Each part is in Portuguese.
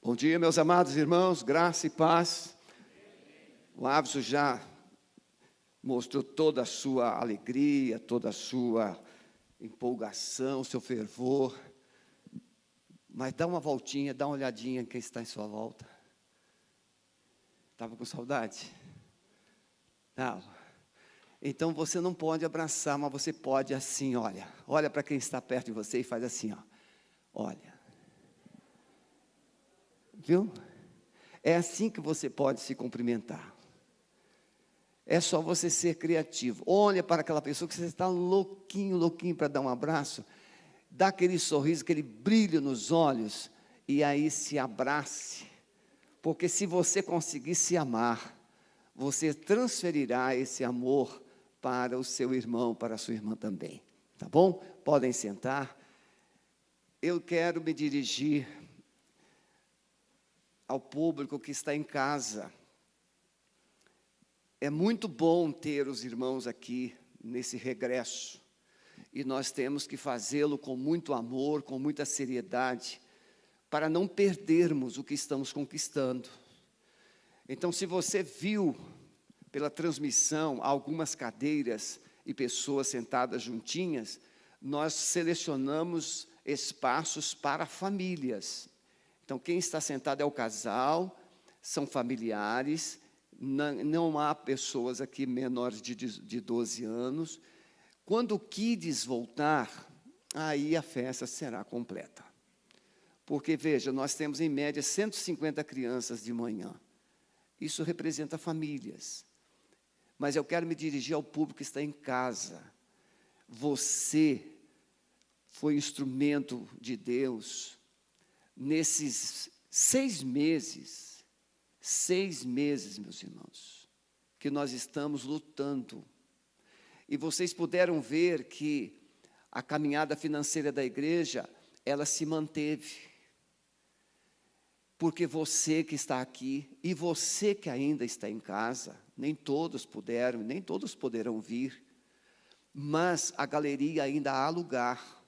Bom dia, meus amados irmãos, graça e paz. O Ávison já mostrou toda a sua alegria, toda a sua empolgação, seu fervor. Mas dá uma voltinha, dá uma olhadinha em quem está em sua volta. Estava com saudade? Não. Então você não pode abraçar, mas você pode assim, olha para quem está perto de você e faz assim, olha. Viu? É assim que você pode se cumprimentar. É só você ser criativo. Olha para aquela pessoa que você está louquinho para dar um abraço. Dá aquele sorriso, aquele brilho nos olhos. E aí se abrace. Porque se você conseguir se amar, você transferirá esse amor para o seu irmão, para a sua irmã também. Tá bom? Podem sentar. Eu quero me dirigir ao público que está em casa. É muito bom ter os irmãos aqui nesse regresso. E nós temos que fazê-lo com muito amor, com muita seriedade, para não perdermos o que estamos conquistando. Então, se você viu pela transmissão algumas cadeiras e pessoas sentadas juntinhas, nós selecionamos espaços para famílias. Então, quem está sentado é o casal, são familiares, não há pessoas aqui menores de 12 anos. Quando o Kids voltar, aí a festa será completa. Porque, veja, nós temos em média 150 crianças de manhã. Isso representa famílias. Mas eu quero me dirigir ao público que está em casa. Você foi instrumento de Deus nesses 6 meses, meus irmãos, que nós estamos lutando. E vocês puderam ver que a caminhada financeira da igreja, ela se manteve. Porque você que está aqui, e você que ainda está em casa, nem todos puderam, nem todos poderão vir, mas a galeria ainda há lugar.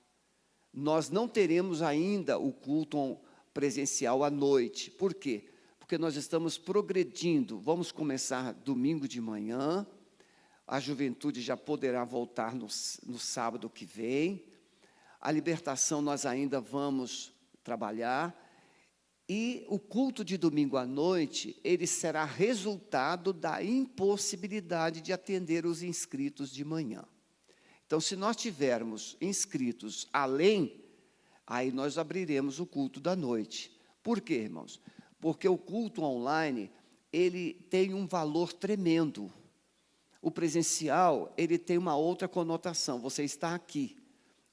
Nós não teremos ainda o culto presencial à noite. Por quê? Porque nós estamos progredindo. Vamos começar domingo de manhã. A juventude já poderá voltar no sábado que vem. A libertação nós ainda vamos trabalhar. E o culto de domingo à noite, ele será resultado da impossibilidade de atender os inscritos de manhã. Então, se nós tivermos inscritos além, aí nós abriremos o culto da noite. Por quê, irmãos? Porque o culto online, ele tem um valor tremendo. O presencial, ele tem uma outra conotação. Você está aqui.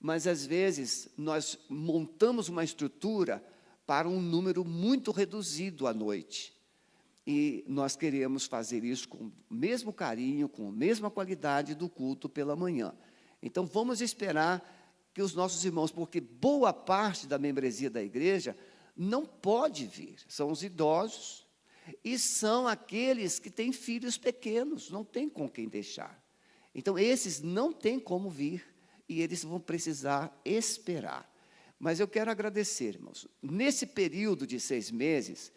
Mas, às vezes, nós montamos uma estrutura para um número muito reduzido à noite. E nós queremos fazer isso com o mesmo carinho, com a mesma qualidade do culto pela manhã. Então, vamos esperar que os nossos irmãos, porque boa parte da membresia da igreja não pode vir, são os idosos, e são aqueles que têm filhos pequenos, não tem com quem deixar. Então, esses não têm como vir, e eles vão precisar esperar. Mas eu quero agradecer, irmãos, nesse período de 6 meses,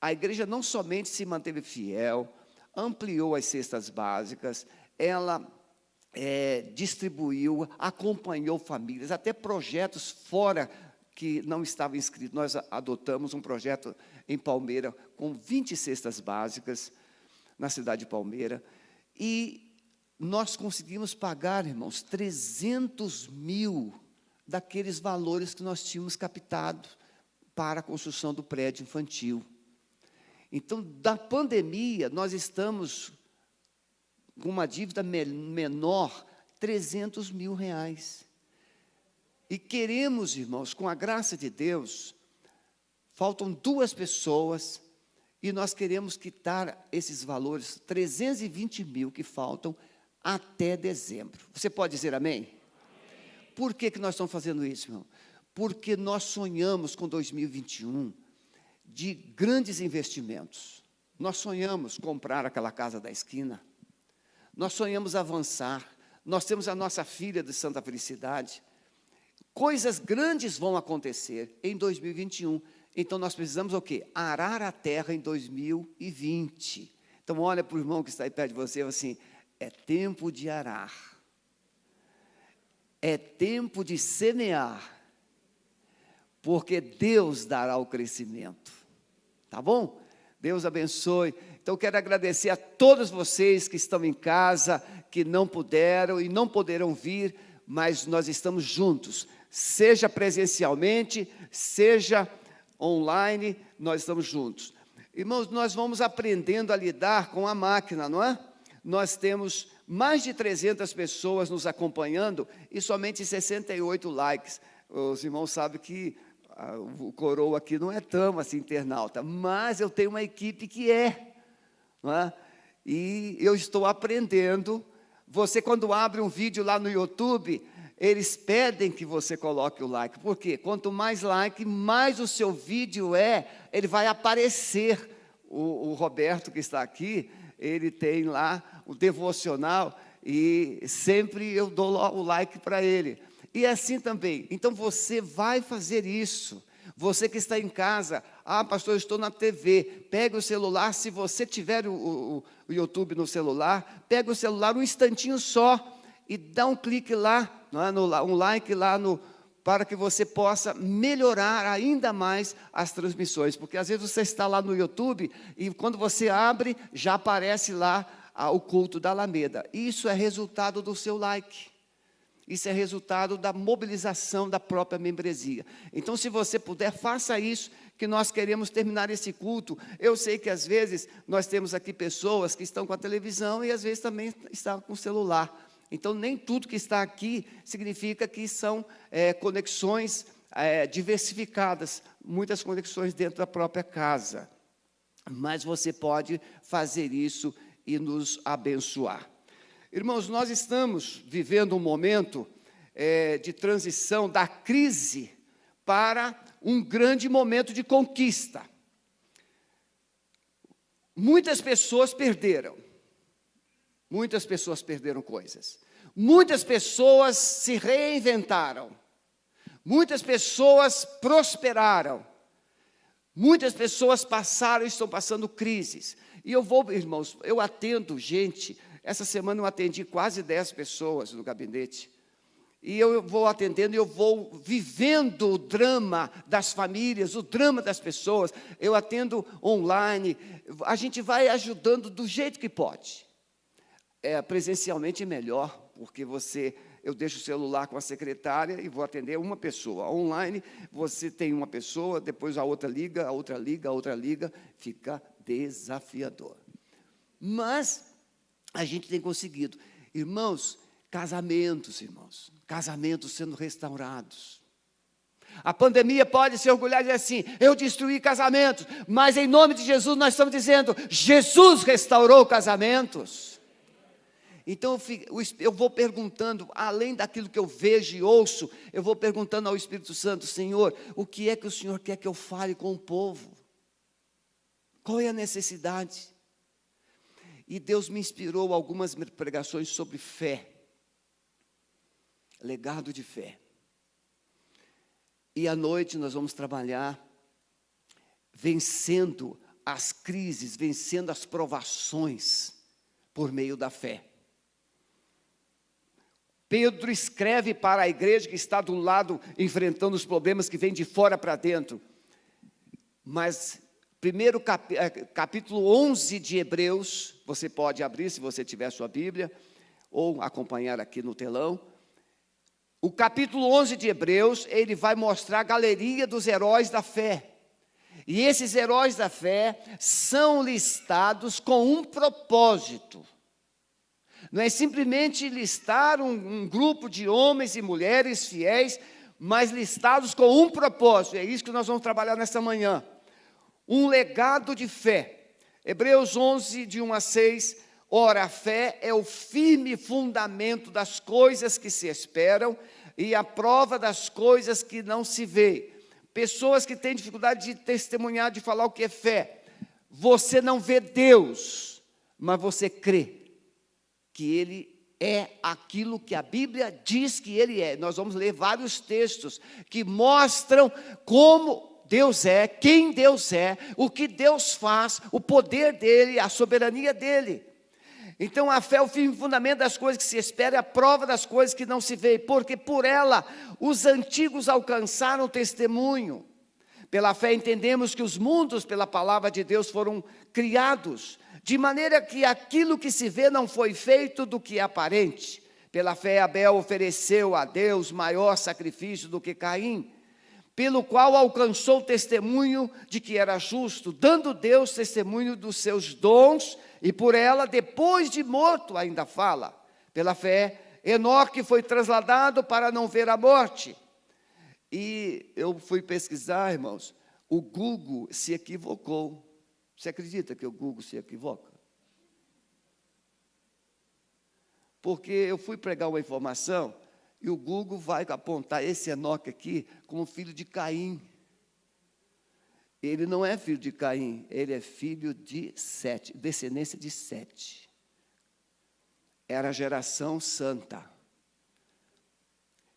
a igreja não somente se manteve fiel, ampliou as cestas básicas, ela distribuiu, acompanhou famílias, até projetos fora que não estavam inscritos. Nós adotamos um projeto em Palmeira com 20 cestas básicas, na cidade de Palmeira, e nós conseguimos pagar, irmãos, 300 mil daqueles valores que nós tínhamos captado para a construção do prédio infantil. Então, da pandemia, nós estamos com uma dívida menor, 300 mil reais. E queremos, irmãos, com a graça de Deus, faltam 2 pessoas, e nós queremos quitar esses valores, 320 mil que faltam, até dezembro. Você pode dizer amém? Amém. Por que nós estamos fazendo isso, irmão? Porque nós sonhamos com 2021 de grandes investimentos. Nós sonhamos comprar aquela casa da esquina. Nós sonhamos avançar. Nós temos a nossa filha de Santa Felicidade. Coisas grandes vão acontecer em 2021. Então, nós precisamos o quê? Arar a terra em 2020. Então, olha para o irmão que está aí perto de você e fala assim, é tempo de arar. É tempo de semear. Porque Deus dará o crescimento. Tá bom? Deus abençoe. Então, quero agradecer a todos vocês que estão em casa, que não puderam e não poderão vir, mas nós estamos juntos. Seja presencialmente, seja online, nós estamos juntos. Irmãos, nós vamos aprendendo a lidar com a máquina, não é? Nós temos mais de 300 pessoas nos acompanhando e somente 68 likes. Os irmãos sabem que o coroa aqui não é tão assim internauta, mas eu tenho uma equipe que é, não é? E eu estou aprendendo. Você, quando abre um vídeo lá no YouTube, eles pedem que você coloque o like. Por quê? Quanto mais like, mais o seu vídeo ele vai aparecer. O Roberto, que está aqui, ele tem lá o devocional e sempre eu dou o like para ele. E assim também. Então, você vai fazer isso. Você que está em casa, pastor, eu estou na TV, pega o celular, se você tiver o YouTube no celular, pega o celular um instantinho só, e dá um clique lá, não é, um like lá, para que você possa melhorar ainda mais as transmissões. Porque às vezes você está lá no YouTube, e quando você abre, já aparece lá o culto da Alameda. Isso é resultado do seu like. Isso é resultado da mobilização da própria membresia. Então, se você puder, faça isso, que nós queremos terminar esse culto. Eu sei que às vezes nós temos aqui pessoas que estão com a televisão e às vezes também estão com o celular. Então, nem tudo que está aqui significa que são conexões diversificadas, muitas conexões dentro da própria casa. Mas você pode fazer isso e nos abençoar. Irmãos, nós estamos vivendo um momento de transição da crise para um grande momento de conquista. Muitas pessoas perderam. Muitas pessoas perderam coisas. Muitas pessoas se reinventaram. Muitas pessoas prosperaram. Muitas pessoas passaram e estão passando crises. E irmãos, eu atendo gente. Essa semana eu atendi quase 10 pessoas no gabinete. E eu vou atendendo, eu vou vivendo o drama das famílias, o drama das pessoas. Eu atendo online. A gente vai ajudando do jeito que pode. Presencialmente é melhor, porque eu deixo o celular com a secretária e vou atender uma pessoa. Online, você tem uma pessoa, depois a outra liga, a outra liga, a outra liga, fica desafiador. Mas a gente tem conseguido. Irmãos, casamentos sendo restaurados. A pandemia pode se orgulhar e dizer assim, eu destruí casamentos, mas em nome de Jesus nós estamos dizendo, Jesus restaurou casamentos. Então, eu vou perguntando, além daquilo que eu vejo e ouço, eu vou perguntando ao Espírito Santo, Senhor, o que é que o Senhor quer que eu fale com o povo? Qual é a necessidade? E Deus me inspirou algumas pregações sobre fé, legado de fé. E à noite nós vamos trabalhar vencendo as crises, vencendo as provações por meio da fé. Pedro escreve para a igreja que está do lado, enfrentando os problemas que vêm de fora para dentro. Mas, primeiro capítulo 11 de Hebreus, você pode abrir se você tiver sua Bíblia, ou acompanhar aqui no telão. O capítulo 11 de Hebreus, ele vai mostrar a galeria dos heróis da fé. E esses heróis da fé são listados com um propósito. Não é simplesmente listar um grupo de homens e mulheres fiéis, mas listados com um propósito. É isso que nós vamos trabalhar nesta manhã. Um legado de fé. Hebreus 11, de 1 a 6. Ora, a fé é o firme fundamento das coisas que se esperam e a prova das coisas que não se vê. Pessoas que têm dificuldade de testemunhar, de falar o que é fé. Você não vê Deus, mas você crê que Ele é aquilo que a Bíblia diz que Ele é. Nós vamos ler vários textos que mostram como Deus é, quem Deus é, o que Deus faz, o poder dEle, a soberania dEle. Então, a fé é o firme fundamento das coisas que se esperam, é a prova das coisas que não se veem, porque por ela os antigos alcançaram testemunho. Pela fé entendemos que os mundos, pela palavra de Deus, foram criados, de maneira que aquilo que se vê não foi feito do que é aparente. Pela fé, Abel ofereceu a Deus maior sacrifício do que Caim, pelo qual alcançou testemunho de que era justo, dando Deus testemunho dos seus dons, e por ela, depois de morto, ainda fala. Pela fé, Enoque foi trasladado para não ver a morte. E eu fui pesquisar, irmãos, o Google se equivocou. Você acredita que o Google se equivoca? Porque eu fui pregar uma informação e o Google vai apontar esse Enoque aqui como filho de Caim. Ele não é filho de Caim, ele é filho de Sete, descendência de Sete. Era a geração santa.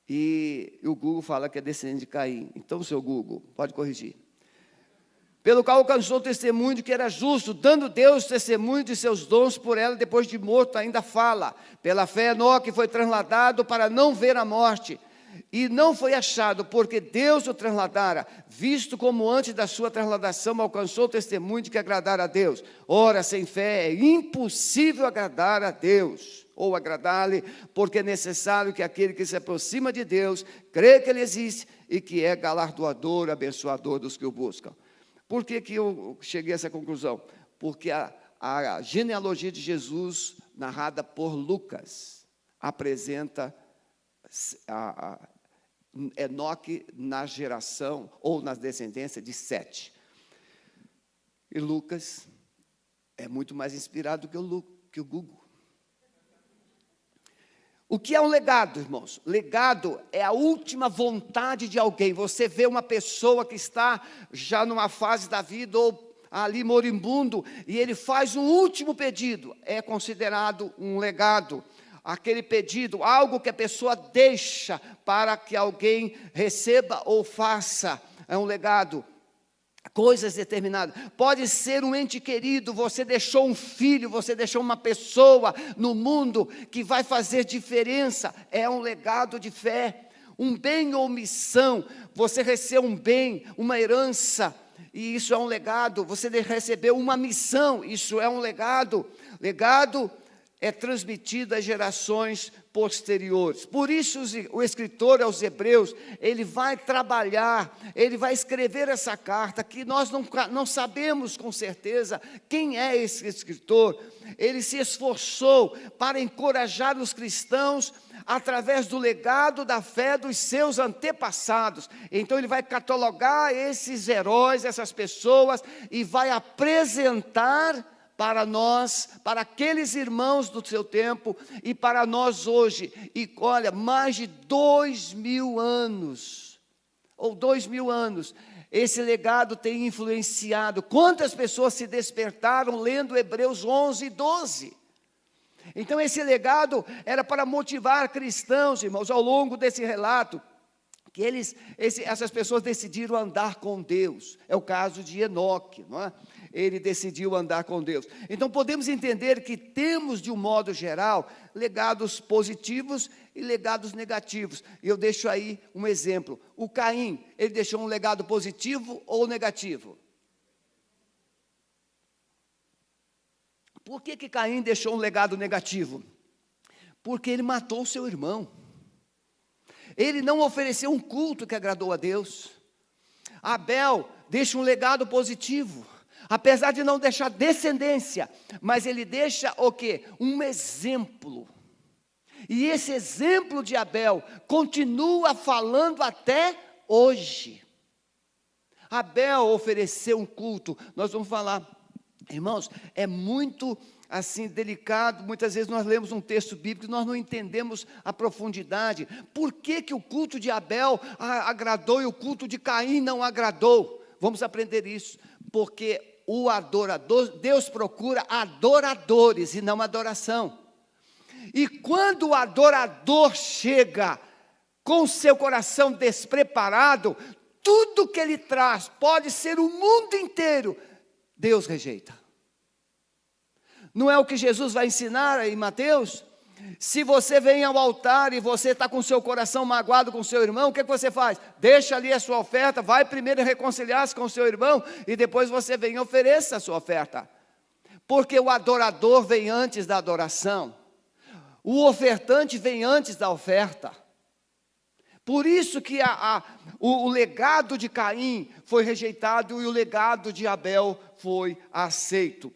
E o Google fala que é descendente de Caim. Então, seu Google, pode corrigir. Pelo qual alcançou o testemunho de que era justo, dando Deus testemunho de seus dons por ela, depois de morto ainda fala. Pela fé, Enoque foi trasladado para não ver a morte, e não foi achado, porque Deus o trasladara, visto como antes da sua trasladação alcançou o testemunho de que agradara a Deus. Ora, sem fé é impossível agradar a Deus, ou agradar-lhe, porque é necessário que aquele que se aproxima de Deus, crê que Ele existe, e que é galardoador, abençoador dos que o buscam. Por que eu cheguei a essa conclusão? Porque a genealogia de Jesus, narrada por Lucas, apresenta Enoque na geração, ou na descendência de Sete. E Lucas é muito mais inspirado que o Google. O que é um legado, irmãos? Legado é a última vontade de alguém. Você vê uma pessoa que está já numa fase da vida, ou ali moribundo, e ele faz um último pedido, é considerado um legado. Aquele pedido, algo que a pessoa deixa para que alguém receba ou faça, é um legado. Coisas determinadas, pode ser um ente querido, você deixou um filho, você deixou uma pessoa no mundo que vai fazer diferença, é um legado de fé. Um bem ou missão, você recebeu um bem, uma herança, e isso é um legado. Você recebeu uma missão, isso é um legado. Legado é transmitido às gerações posteriores. Por isso o escritor aos Hebreus, ele vai trabalhar, ele vai escrever essa carta, que nós não sabemos com certeza quem é esse escritor. Ele se esforçou para encorajar os cristãos através do legado da fé dos seus antepassados. Então ele vai catalogar esses heróis, essas pessoas, e vai apresentar para nós, para aqueles irmãos do seu tempo e para nós hoje. E olha, mais de 2000 anos, ou 2000 anos, esse legado tem influenciado. Quantas pessoas se despertaram lendo Hebreus 11 e 12? Então esse legado era para motivar cristãos, irmãos, ao longo desse relato, que essas pessoas decidiram andar com Deus. É o caso de Enoque, não é? Ele decidiu andar com Deus. Então podemos entender que temos, de um modo geral, legados positivos e legados negativos. E eu deixo aí um exemplo. O Caim, ele deixou um legado positivo ou negativo? Por que Caim deixou um legado negativo? Porque ele matou o seu irmão. Ele não ofereceu um culto que agradou a Deus. Abel deixa um legado positivo, apesar de não deixar descendência, mas ele deixa o quê? Um exemplo. E esse exemplo de Abel continua falando até hoje. Abel ofereceu um culto. Nós vamos falar, irmãos, é muito assim delicado. Muitas vezes nós lemos um texto bíblico e nós não entendemos a profundidade. Por que o culto de Abel agradou e o culto de Caim não agradou? Vamos aprender isso, porque o adorador, Deus procura adoradores e não adoração. E quando o adorador chega com seu coração despreparado, tudo que ele traz, pode ser o mundo inteiro, Deus rejeita. Não é o que Jesus vai ensinar em Mateus? Se você vem ao altar e você está com o seu coração magoado com o seu irmão, o que você faz? Deixa ali a sua oferta, vai primeiro reconciliar-se com o seu irmão, e depois você vem e ofereça a sua oferta. Porque o adorador vem antes da adoração. O ofertante vem antes da oferta. Por isso que o legado de Caim foi rejeitado e o legado de Abel foi aceito.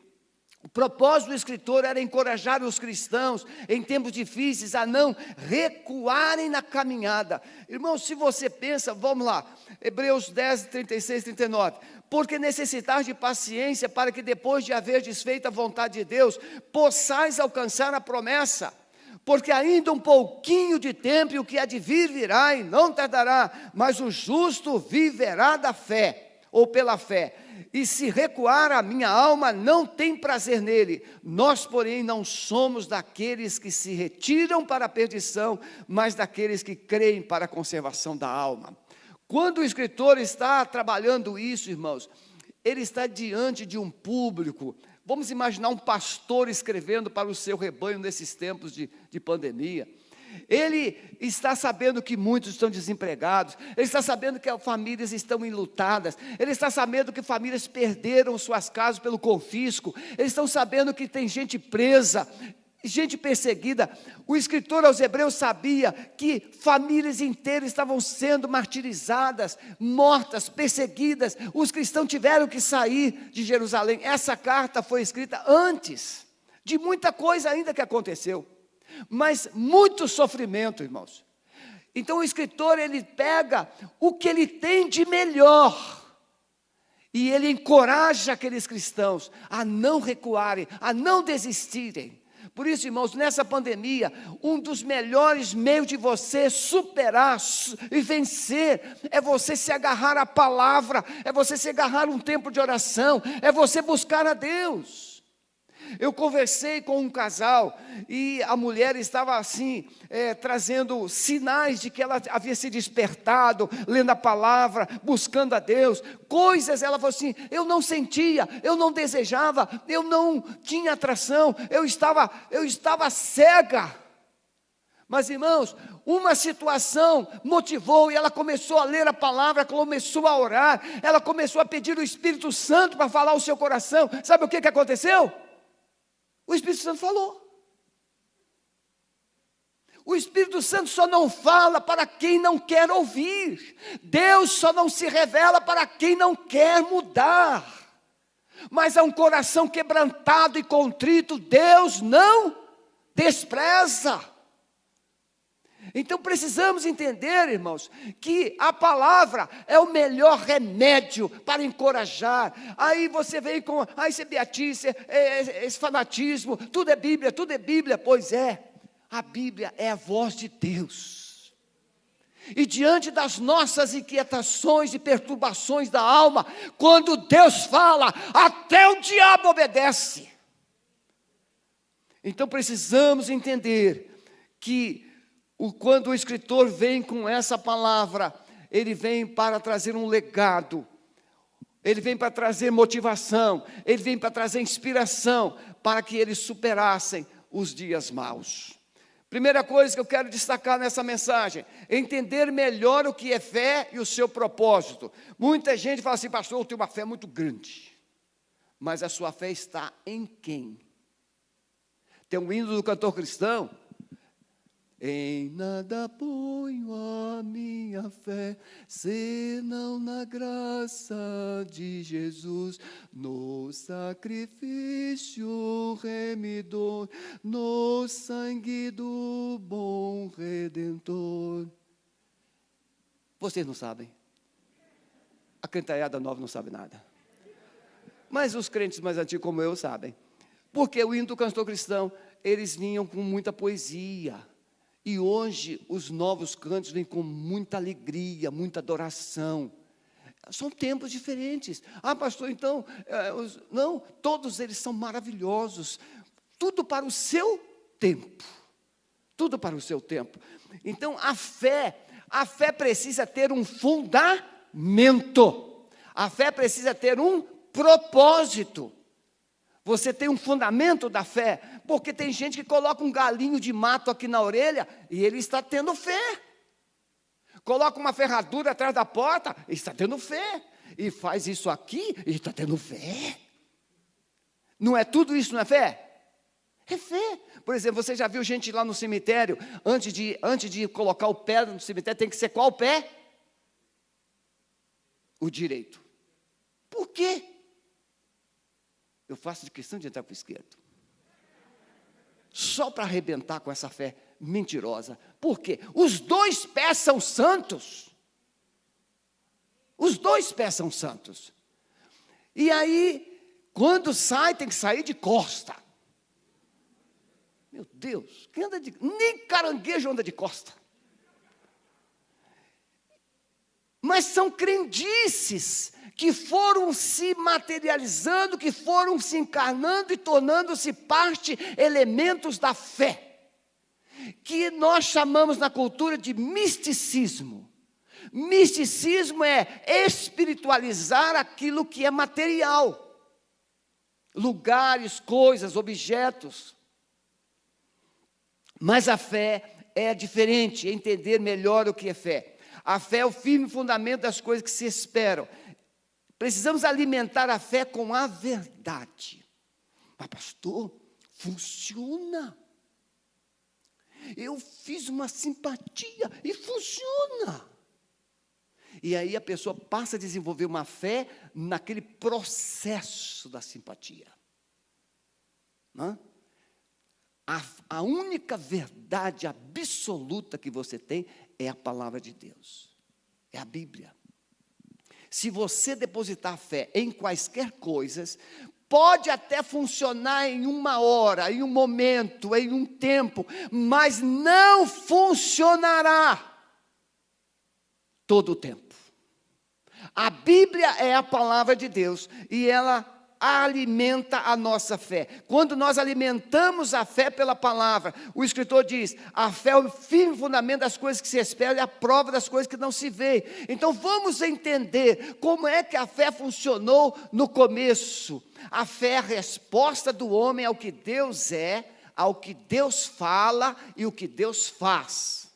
O propósito do escritor era encorajar os cristãos em tempos difíceis a não recuarem na caminhada. Irmãos, se você pensa, vamos lá, Hebreus 10, 36, 39. Porque necessitais de paciência para que depois de haver desfeito a vontade de Deus, possais alcançar a promessa. Porque ainda um pouquinho de tempo e o que há de vir virá e não tardará, mas o justo viverá da fé, ou pela fé. E se recuar a minha alma, não tem prazer nele. Nós, porém, não somos daqueles que se retiram para a perdição, mas daqueles que creem para a conservação da alma. Quando o escritor está trabalhando isso, irmãos, ele está diante de um público. Vamos imaginar um pastor escrevendo para o seu rebanho nesses tempos de pandemia. Ele está sabendo que muitos estão desempregados, ele está sabendo que famílias estão enlutadas, ele está sabendo que famílias perderam suas casas pelo confisco, eles estão sabendo que tem gente presa, gente perseguida. O escritor aos Hebreus sabia que famílias inteiras estavam sendo martirizadas, mortas, perseguidas. Os cristãos tiveram que sair de Jerusalém. Essa carta foi escrita antes de muita coisa ainda que aconteceu, mas muito sofrimento, irmãos. Então o escritor, ele pega o que ele tem de melhor e ele encoraja aqueles cristãos a não recuarem, a não desistirem. Por isso, irmãos, nessa pandemia, um dos melhores meios de você superar e vencer é você se agarrar à palavra, é você se agarrar a um tempo de oração, é você buscar a Deus. Eu conversei com um casal e a mulher estava assim, trazendo sinais de que ela havia se despertado, lendo a palavra, buscando a Deus, coisas. Ela falou assim: eu não sentia, eu não desejava, eu não tinha atração, eu estava cega. Mas, irmãos, uma situação motivou e ela começou a ler a palavra, começou a orar, ela começou a pedir o Espírito Santo para falar o seu coração. Sabe o que aconteceu? O Espírito Santo falou. O Espírito Santo só não fala para quem não quer ouvir. Deus só não se revela para quem não quer mudar. Mas a um coração quebrantado e contrito, Deus não despreza. Então precisamos entender, irmãos, que a palavra é o melhor remédio para encorajar. Aí você vem com, isso é beatice, esse fanatismo, tudo é Bíblia. Pois é, a Bíblia é a voz de Deus. E diante das nossas inquietações e perturbações da alma, quando Deus fala, até o diabo obedece. Então precisamos entender que quando o escritor vem com essa palavra, ele vem para trazer um legado, ele vem para trazer motivação, ele vem para trazer inspiração, para que eles superassem os dias maus. Primeira coisa que eu quero destacar nessa mensagem: entender melhor o que é fé e o seu propósito. Muita gente fala assim: pastor, eu tenho uma fé muito grande, mas a sua fé está em quem? Tem um hino do cantor cristão: em nada ponho a minha fé, senão na graça de Jesus, no sacrifício remidor, no sangue do bom Redentor. Vocês não sabem. A cantarada nova não sabe nada. Mas os crentes mais antigos como eu sabem. Porque o hino do cantor cristão, eles vinham com muita poesia. E hoje os novos cantos vêm com muita alegria, muita adoração. São tempos diferentes. Pastor, então, não, todos eles são maravilhosos. Tudo para o seu tempo. Tudo para o seu tempo. Então, a fé precisa ter um fundamento. A fé precisa ter um propósito. Você tem um fundamento da fé, porque tem gente que coloca um galinho de mato aqui na orelha e ele está tendo fé. Coloca uma ferradura atrás da porta e está tendo fé. E faz isso aqui e está tendo fé. Não é tudo isso, não é fé? É fé. Por exemplo, você já viu gente lá no cemitério, antes de colocar o pé no cemitério, tem que ser qual pé? O direito. Por quê? Eu faço de questão de entrar para o esquerdo. Só para arrebentar com essa fé mentirosa. Por quê? Os 2 pés são santos. Os 2 pés são santos. E aí, quando sai, tem que sair de costa. Meu Deus, quem anda nem caranguejo anda de costa. Mas são crendices que foram se materializando, que foram se encarnando e tornando-se parte, elementos da fé, que nós chamamos na cultura de misticismo. Misticismo é espiritualizar aquilo que é material, lugares, coisas, objetos. Mas a fé é diferente, é entender melhor o que é fé. A fé é o firme fundamento das coisas que se esperam. Precisamos alimentar a fé com a verdade. Mas, pastor, funciona. Eu fiz uma simpatia e funciona. E aí a pessoa passa a desenvolver uma fé naquele processo da simpatia. A única verdade absoluta que você tem é a palavra de Deus. É a Bíblia. Se você depositar fé em quaisquer coisas, pode até funcionar em uma hora, em um momento, em um tempo, mas não funcionará todo o tempo. A Bíblia é a palavra de Deus e ela alimenta a nossa fé. Quando nós alimentamos a fé pela palavra, o escritor diz, a fé é o firme fundamento das coisas que se esperam e a prova das coisas que não se vê. Então vamos entender como é que a fé funcionou no começo. A fé é a resposta do homem ao que Deus é, ao que Deus fala e o que Deus faz.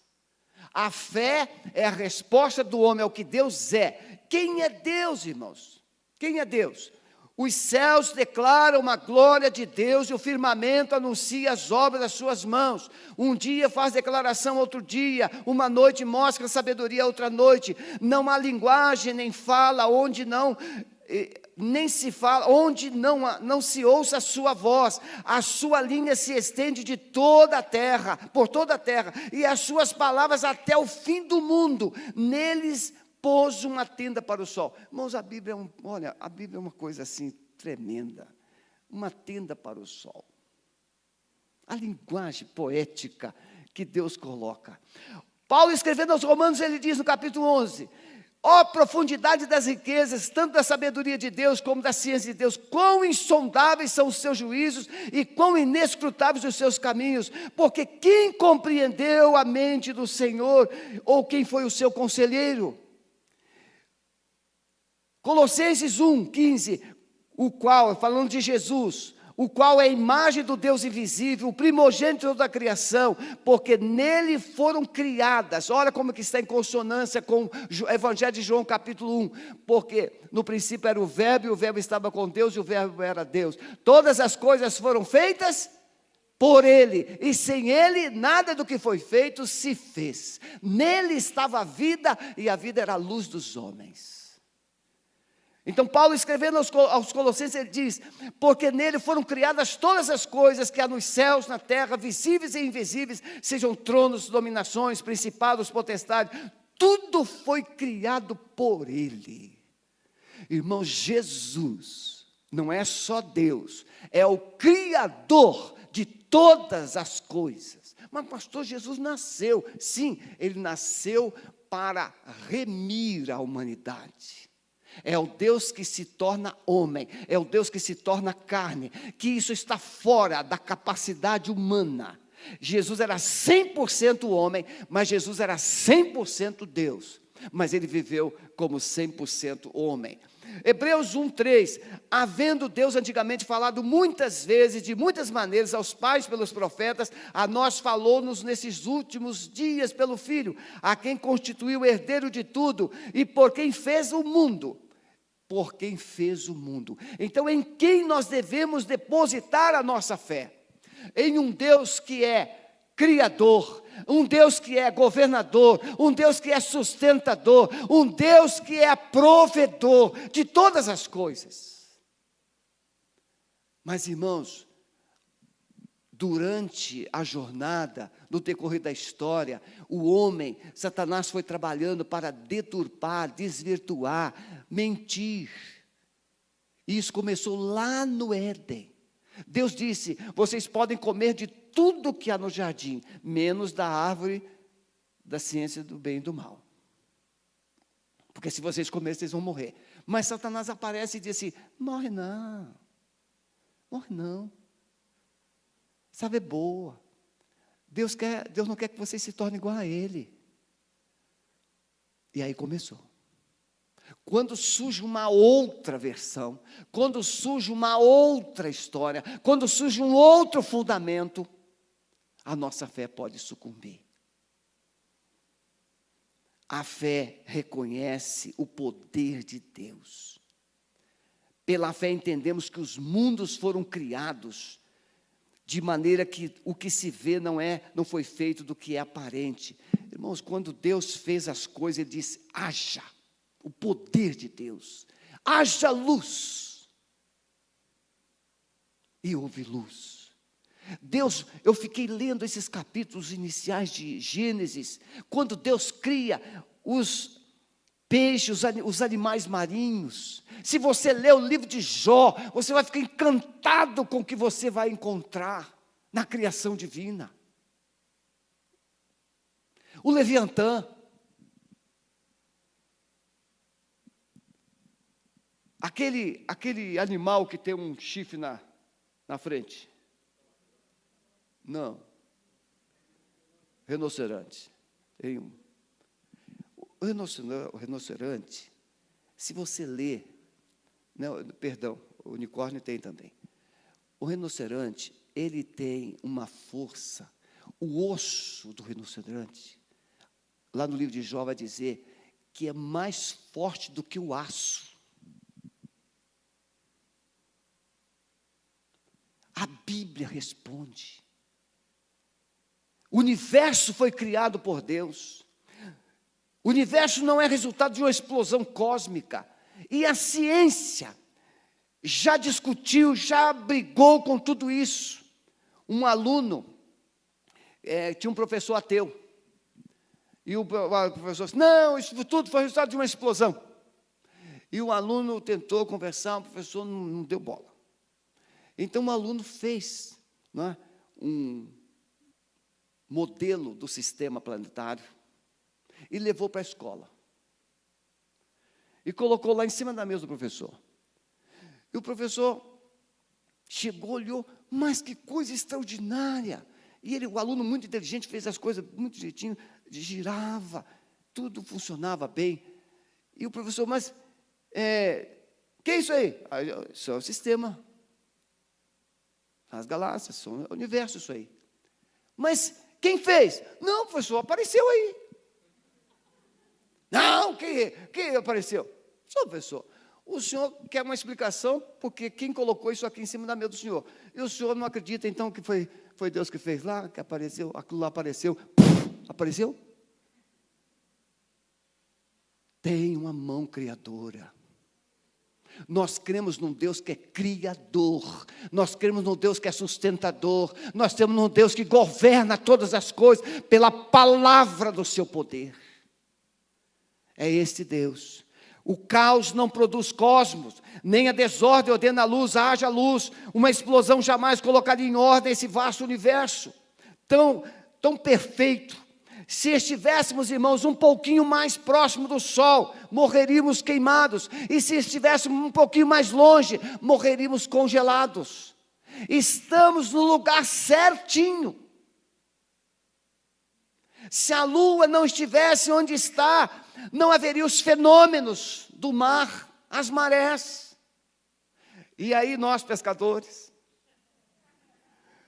A fé é a resposta do homem ao que Deus é. Quem é Deus, irmãos? Quem é Deus? Os céus declaram a glória de Deus e o firmamento anuncia as obras das suas mãos. Um dia faz declaração, outro dia, uma noite mostra sabedoria, outra noite. Não há linguagem nem fala onde não se ouça a sua voz. A sua linha se estende de toda a terra, por toda a terra, e as suas palavras até o fim do mundo. Neles pôs uma tenda para o sol. Irmãos, a Bíblia é uma coisa assim tremenda. Uma tenda para o sol. A linguagem poética que Deus coloca. Paulo escrevendo aos Romanos, ele diz no capítulo 11, ó profundidade das riquezas, tanto da sabedoria de Deus como da ciência de Deus, quão insondáveis são os seus juízos e quão inescrutáveis os seus caminhos, porque quem compreendeu a mente do Senhor, ou quem foi o seu conselheiro? Colossenses 1:15, o qual, falando de Jesus, o qual é a imagem do Deus invisível, o primogênito da criação, porque nele foram criadas, olha como que está em consonância com o Evangelho de João capítulo 1, porque no princípio era o verbo, e o verbo estava com Deus, e o verbo era Deus. Todas as coisas foram feitas por ele, e sem ele nada do que foi feito se fez. Nele estava a vida, e a vida era a luz dos homens. Então Paulo escrevendo aos Colossenses, ele diz, porque nele foram criadas todas as coisas que há nos céus, na terra, visíveis e invisíveis, sejam tronos, dominações, principados, potestades, tudo foi criado por ele. Irmão, Jesus não é só Deus, é o Criador de todas as coisas. Mas pastor, Jesus nasceu, sim, ele nasceu para remir a humanidade. É o Deus que se torna homem, é o Deus que se torna carne, que isso está fora da capacidade humana. Jesus era 100% homem, mas Jesus era 100% Deus. mas ele viveu como 100% homem. Hebreus 1:3, havendo Deus antigamente falado muitas vezes, de muitas maneiras, aos pais pelos profetas, a nós falou-nos nesses últimos dias pelo Filho, a quem constituiu o herdeiro de tudo, e por quem fez o mundo. Por quem fez o mundo. Então, em quem nós devemos depositar a nossa fé? Em um Deus que é Criador, um Deus que é governador, um Deus que é sustentador, um Deus que é provedor de todas as coisas. Mas, irmãos, durante a jornada, no decorrer da história, o homem, Satanás foi trabalhando para deturpar, desvirtuar, mentir. E isso começou lá no Éden. Deus disse, vocês podem comer de tudo que há no jardim, menos da árvore da ciência do bem e do mal. Porque se vocês comerem, vocês vão morrer. Mas Satanás aparece e diz assim, morre não. Sabe, é boa. Deus não quer que vocês se tornem igual a Ele. E aí começou. Quando surge uma outra versão, quando surge uma outra história, quando surge um outro fundamento, a nossa fé pode sucumbir. A fé reconhece o poder de Deus. Pela fé entendemos que os mundos foram criados de maneira que o que se vê não foi feito do que é aparente. Irmãos, quando Deus fez as coisas, Ele disse, haja. O poder de Deus, haja luz, e houve luz. Deus, eu fiquei lendo esses capítulos iniciais de Gênesis, quando Deus cria os peixes, os animais marinhos. Se você ler o livro de Jó, você vai ficar encantado com o que você vai encontrar na criação divina. O Leviatã, aquele animal que tem um chifre na frente. Não. Rinoceronte. Tem um. O rinoceronte, se você ler, não, perdão, o unicórnio tem também. O rinoceronte, ele tem uma força. O osso do rinoceronte, lá no livro de Jó vai dizer que é mais forte do que o aço. A Bíblia responde. O universo foi criado por Deus. O universo não é resultado de uma explosão cósmica. E a ciência já discutiu, já brigou com tudo isso. Um aluno, tinha um professor ateu. E o professor disse, não, isso tudo foi resultado de uma explosão. E o aluno tentou conversar, o professor não deu bola. Então, o aluno fez um modelo do sistema planetário e levou para a escola. E colocou lá em cima da mesa do professor. E o professor chegou, olhou, mas que coisa extraordinária. E o aluno muito inteligente, fez as coisas muito direitinho, girava, tudo funcionava bem. E o professor, mas, que é isso aí? Isso é o sistema. As galáxias, são o universo isso aí. Mas quem fez? Não, professor, apareceu aí. Não, quem apareceu? Senhor professor, o senhor quer uma explicação, porque quem colocou isso aqui em cima da mesa do senhor? E o senhor não acredita, então, que foi Deus que fez lá, que apareceu, aquilo lá apareceu. Apareceu? Tem uma mão criadora. Nós cremos num Deus que é criador, nós cremos num Deus que é sustentador, nós temos num Deus que governa todas as coisas pela palavra do seu poder. É este Deus. O caos não produz cosmos, nem a desordem ordena a luz, haja luz. Uma explosão jamais colocaria em ordem esse vasto universo, tão perfeito. Se estivéssemos, irmãos, um pouquinho mais próximo do sol, morreríamos queimados. E se estivéssemos um pouquinho mais longe, morreríamos congelados. Estamos no lugar certinho. Se a lua não estivesse onde está, não haveria os fenômenos do mar, as marés. E aí nós, pescadores,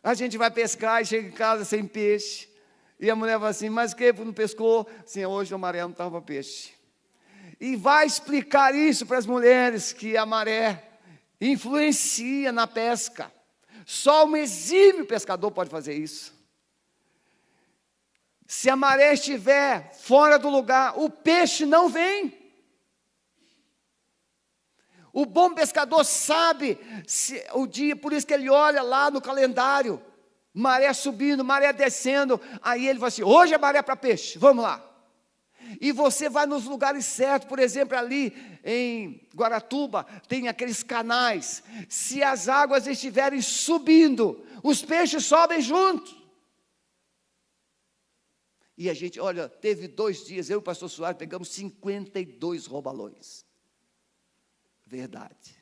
a gente vai pescar e chega em casa sem peixe. E a mulher fala assim, mas o que não pescou? Assim, hoje a maré não estava peixe. E vai explicar isso para as mulheres, que a maré influencia na pesca. Só um exímio pescador pode fazer isso. Se a maré estiver fora do lugar, o peixe não vem. O bom pescador sabe o dia, por isso que ele olha lá no calendário, maré subindo, maré descendo, aí ele fala assim, hoje é maré para peixe, vamos lá. E você vai nos lugares certos, por exemplo, ali em Guaratuba, tem aqueles canais, se as águas estiverem subindo, os peixes sobem junto. E a gente, olha, teve 2 dias, eu e o pastor Soares pegamos 52 robalões. Verdade.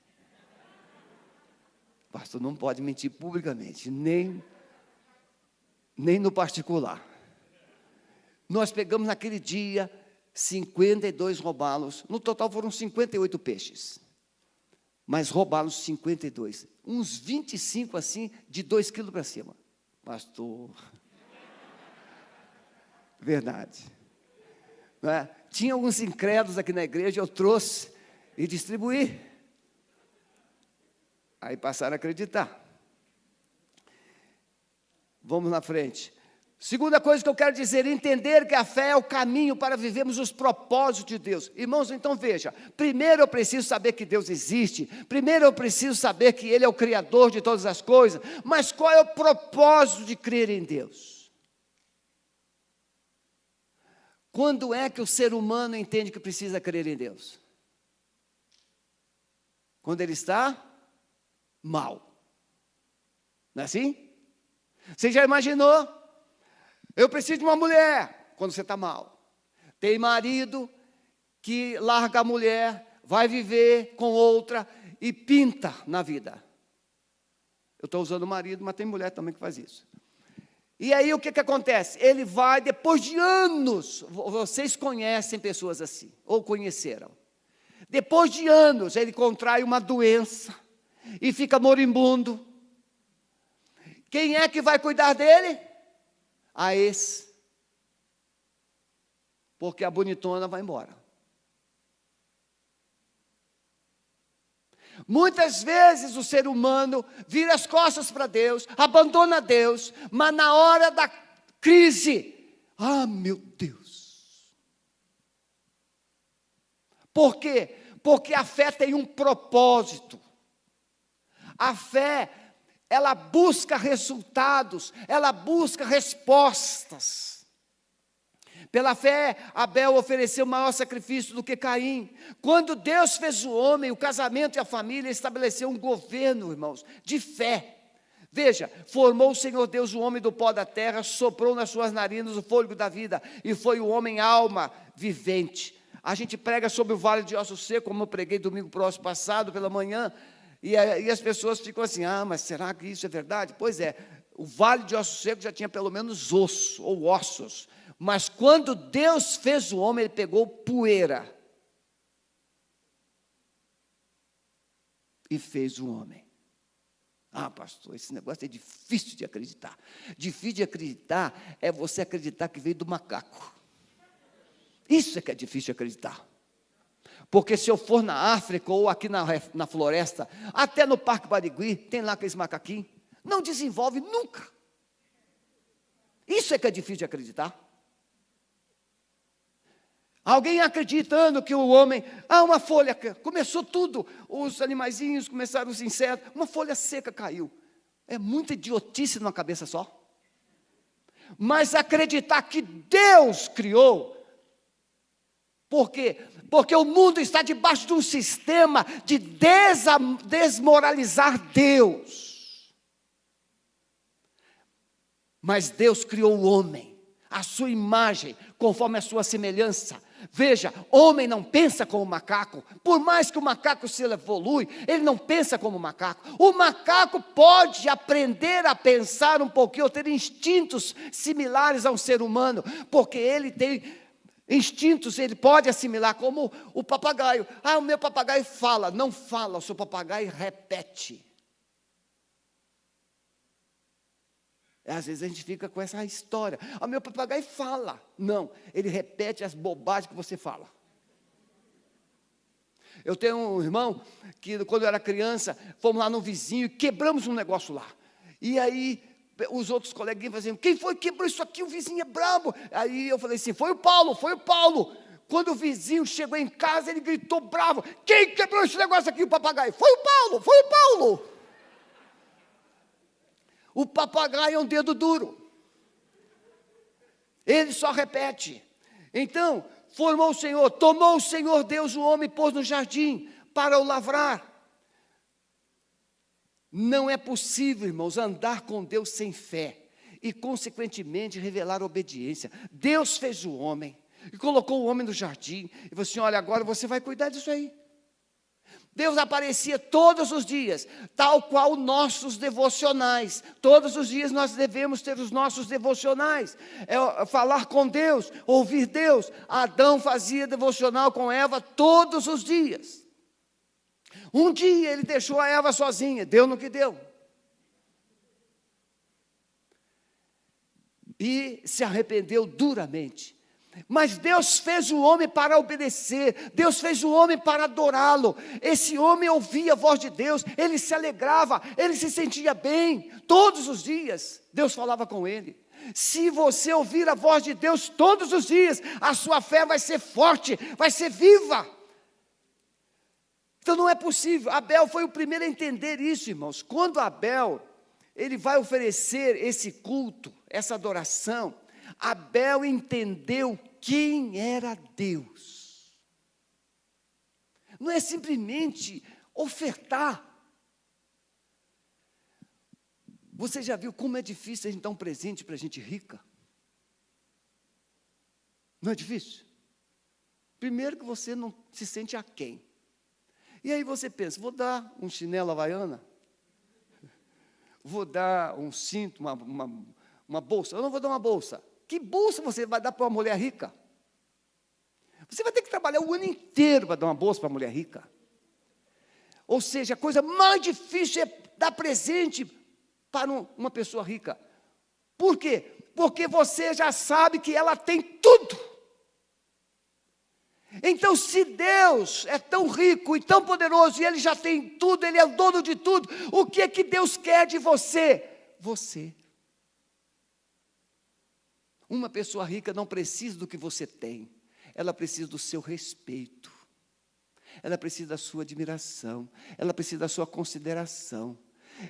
O pastor não pode mentir publicamente, nem no particular. Nós pegamos naquele dia 52 robalos, no total foram 58 peixes, mas robalos 52, uns 25 assim, de 2 quilos para cima. Pastor, verdade. Não é? Tinha alguns incrédulos aqui na igreja, eu trouxe e distribuí. Aí passaram a acreditar. Vamos na frente. Segunda coisa que eu quero dizer, entender que a fé é o caminho para vivermos os propósitos de Deus. Irmãos, então veja, primeiro eu preciso saber que Deus existe, primeiro eu preciso saber que Ele é o Criador de todas as coisas, mas qual é o propósito de crer em Deus? Quando é que o ser humano entende que precisa crer em Deus? Quando ele está mal. Não é assim? Você já imaginou? Eu preciso de uma mulher, quando você está mal. Tem marido que larga a mulher, vai viver com outra e pinta na vida. Eu estou usando marido, mas tem mulher também que faz isso. E aí o que acontece? Ele vai, depois de anos, vocês conhecem pessoas assim, ou conheceram. Depois de anos, ele contrai uma doença e fica moribundo. Quem é que vai cuidar dele? A ex. Porque a bonitona vai embora. Muitas vezes o ser humano vira as costas para Deus, abandona Deus, mas na hora da crise, meu Deus. Por quê? Porque a fé tem um propósito. A fé, ela busca resultados, ela busca respostas. Pela fé, Abel ofereceu maior sacrifício do que Caim. Quando Deus fez o homem, o casamento e a família, estabeleceu um governo, irmãos, de fé. Veja, formou o Senhor Deus o homem do pó da terra, soprou nas suas narinas o fôlego da vida, e foi o homem alma vivente. A gente prega sobre o vale de ossos secos, como eu preguei domingo próximo passado, pela manhã, e as pessoas ficam assim, mas será que isso é verdade? Pois é, o vale de ossos secos já tinha pelo menos osso, ou ossos, mas quando Deus fez o homem, Ele pegou poeira e fez o homem. Pastor, esse negócio é difícil de acreditar. Difícil de acreditar é você acreditar que veio do macaco. Isso é que é difícil de acreditar. Porque se eu for na África ou aqui na floresta, até no Parque Barigui, tem lá aqueles macaquinhos, não desenvolve nunca. Isso é que é difícil de acreditar. Alguém acreditando que o homem, uma folha, começou tudo, os animaizinhos começaram os insetos, uma folha seca caiu. É muita idiotice numa cabeça só. Mas acreditar que Deus criou, por quê? Porque o mundo está debaixo de um sistema de desmoralizar Deus. Mas Deus criou o homem, a sua imagem, conforme a sua semelhança. Veja, homem não pensa como macaco. Por mais que o macaco se evolui, ele não pensa como macaco. O macaco pode aprender a pensar um pouquinho, ou ter instintos similares a um ser humano, porque ele tem instintos, ele pode assimilar, como o papagaio. Ah, o meu papagaio fala. Não fala, o seu papagaio repete. Às vezes a gente fica com essa história. O meu papagaio fala. Não, ele repete as bobagens que você fala. Eu tenho um irmão que, quando eu era criança, fomos lá no vizinho e quebramos um negócio lá. E aí, os outros coleguinhas faziam: quem foi que quebrou isso aqui? O vizinho é brabo. Aí eu falei assim: foi o Paulo, foi o Paulo. Quando o vizinho chegou em casa, ele gritou bravo: quem quebrou esse negócio aqui? O papagaio. Foi o Paulo, foi o Paulo. O papagaio é um dedo duro. Ele só repete. Então, tomou o Senhor Deus o homem e pôs no jardim para o lavrar. Não é possível, irmãos, andar com Deus sem fé e, consequentemente, revelar obediência. Deus fez o homem e colocou o homem no jardim e falou assim: olha, agora você vai cuidar disso aí. Deus aparecia todos os dias, tal qual nossos devocionais. Todos os dias nós devemos ter os nossos devocionais. Falar com Deus, ouvir Deus. Adão fazia devocional com Eva todos os dias. Um dia ele deixou a Eva sozinha, deu no que deu. E se arrependeu duramente. Mas Deus fez o homem para obedecer, Deus fez o homem para adorá-lo. Esse homem ouvia a voz de Deus, ele se alegrava, ele se sentia bem, todos os dias, Deus falava com ele. Se você ouvir a voz de Deus todos os dias, a sua fé vai ser forte, vai ser viva. Então não é possível. Abel foi o primeiro a entender isso, irmãos. Quando Abel, ele vai oferecer esse culto, essa adoração, Abel entendeu quem era Deus. Não é simplesmente ofertar. Você já viu como é difícil a gente dar um presente para gente rica? Não é difícil? Primeiro que você não se sente aquém. E aí você pensa: vou dar um chinelo havaiana? Vou dar um cinto, uma bolsa? Eu não vou dar uma bolsa. Que bolsa você vai dar para uma mulher rica? Você vai ter que trabalhar o ano inteiro para dar uma bolsa para uma mulher rica. Ou seja, a coisa mais difícil é dar presente para uma pessoa rica. Por quê? Porque você já sabe que ela tem tudo. Então, se Deus é tão rico e tão poderoso, e Ele já tem tudo, Ele é o dono de tudo, o que é que Deus quer de você? Você. Uma pessoa rica não precisa do que você tem, ela precisa do seu respeito, ela precisa da sua admiração, ela precisa da sua consideração.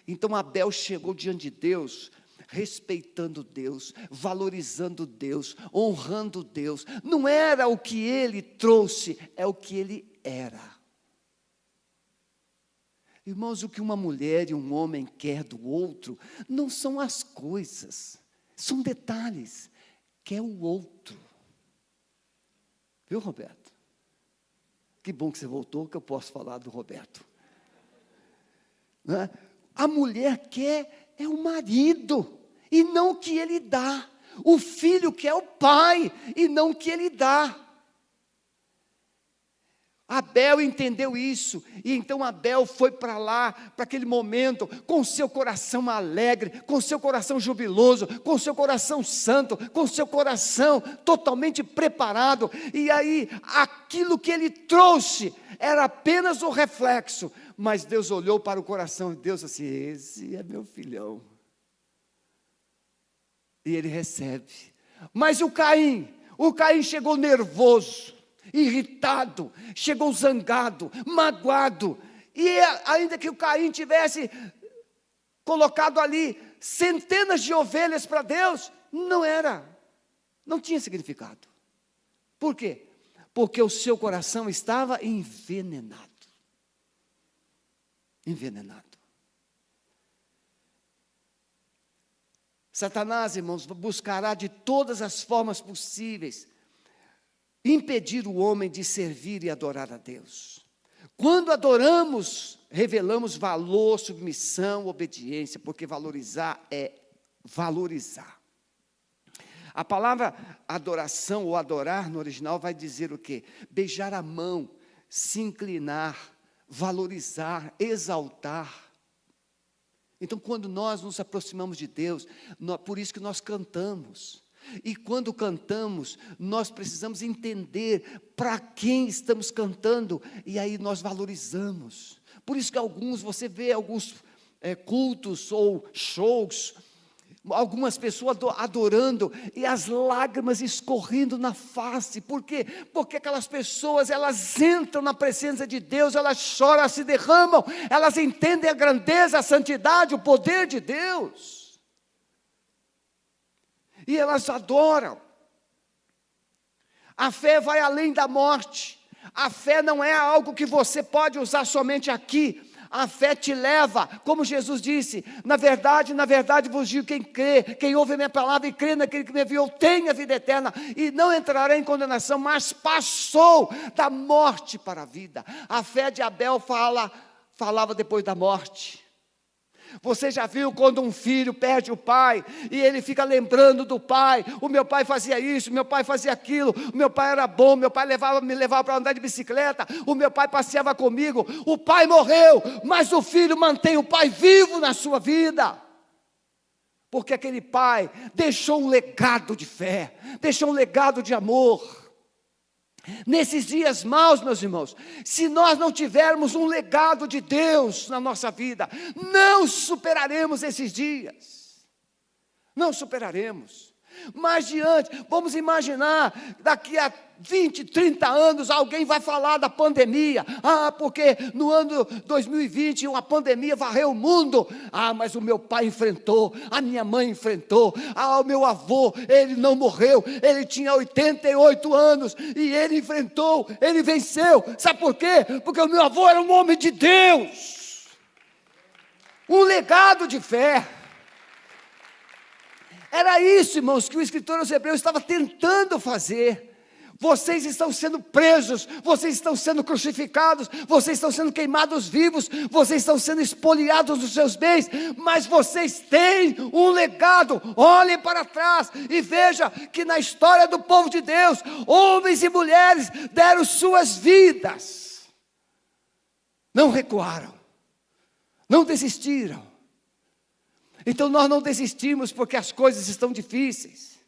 Então Abel chegou diante de Deus, respeitando Deus, valorizando Deus, honrando Deus. Não era o que ele trouxe, é o que ele era. Irmãos, o que uma mulher e um homem quer do outro, não são as coisas, são detalhes. Quer o outro. Viu, Roberto? Que bom que você voltou, que eu posso falar do Roberto. Não é? A mulher quer é o marido, e não o que ele dá. O filho quer o pai, e não o que ele dá. Abel entendeu isso, e então Abel foi para lá, para aquele momento, com seu coração alegre, com seu coração jubiloso, com seu coração santo, com seu coração totalmente preparado. E aí, aquilo que ele trouxe, era apenas o reflexo, mas Deus olhou para o coração de Deus assim: esse é meu filhão. E ele recebe. Mas o Caim chegou nervoso, irritado, chegou zangado, magoado. E ainda que o Caim tivesse colocado ali centenas de ovelhas para Deus, não tinha significado. Por quê? Porque o seu coração estava envenenado. Satanás, irmãos, buscará de todas as formas possíveis impedir o homem de servir e adorar a Deus. Quando adoramos, revelamos valor, submissão, obediência, porque valorizar é valorizar. A palavra adoração ou adorar no original vai dizer o quê? Beijar a mão, se inclinar, valorizar, exaltar. Então, quando nós nos aproximamos de Deus, por isso que nós cantamos. E quando cantamos, nós precisamos entender para quem estamos cantando, e aí nós valorizamos. Por isso que você vê alguns cultos ou shows, algumas pessoas adorando, e as lágrimas escorrendo na face. Por quê? Porque aquelas pessoas, elas entram na presença de Deus, elas choram, elas se derramam, elas entendem a grandeza, a santidade, o poder de Deus. E elas adoram. A fé vai além da morte. A fé não é algo que você pode usar somente aqui. A fé te leva, como Jesus disse, na verdade vos digo, quem crê, quem ouve a minha palavra e crê naquele que me enviou, tem a vida eterna, e não entrará em condenação, mas passou da morte para a vida. A fé de Abel falava depois da morte. Você já viu quando um filho perde o pai, e ele fica lembrando do pai, o meu pai fazia isso, o meu pai fazia aquilo, o meu pai era bom, meu pai me levava para andar de bicicleta, o meu pai passeava comigo, o pai morreu, mas o filho mantém o pai vivo na sua vida, porque aquele pai deixou um legado de fé, deixou um legado de amor. Nesses dias maus, meus irmãos, se nós não tivermos um legado de Deus na nossa vida, não superaremos esses dias, não superaremos. Mais diante, vamos imaginar, daqui a 20, 30 anos, alguém vai falar da pandemia, porque no ano 2020, uma pandemia varreu o mundo, mas o meu pai enfrentou, a minha mãe enfrentou, o meu avô, ele não morreu, ele tinha 88 anos, e ele enfrentou, ele venceu, sabe por quê? Porque o meu avô era um homem de Deus, um legado de fé. Era isso, irmãos, que o escritor aos Hebreus estava tentando fazer. Vocês estão sendo presos, vocês estão sendo crucificados, vocês estão sendo queimados vivos, vocês estão sendo espoliados dos seus bens, mas vocês têm um legado. Olhem para trás e veja que na história do povo de Deus, homens e mulheres deram suas vidas, não recuaram, não desistiram. Então nós não desistimos porque as coisas estão difíceis,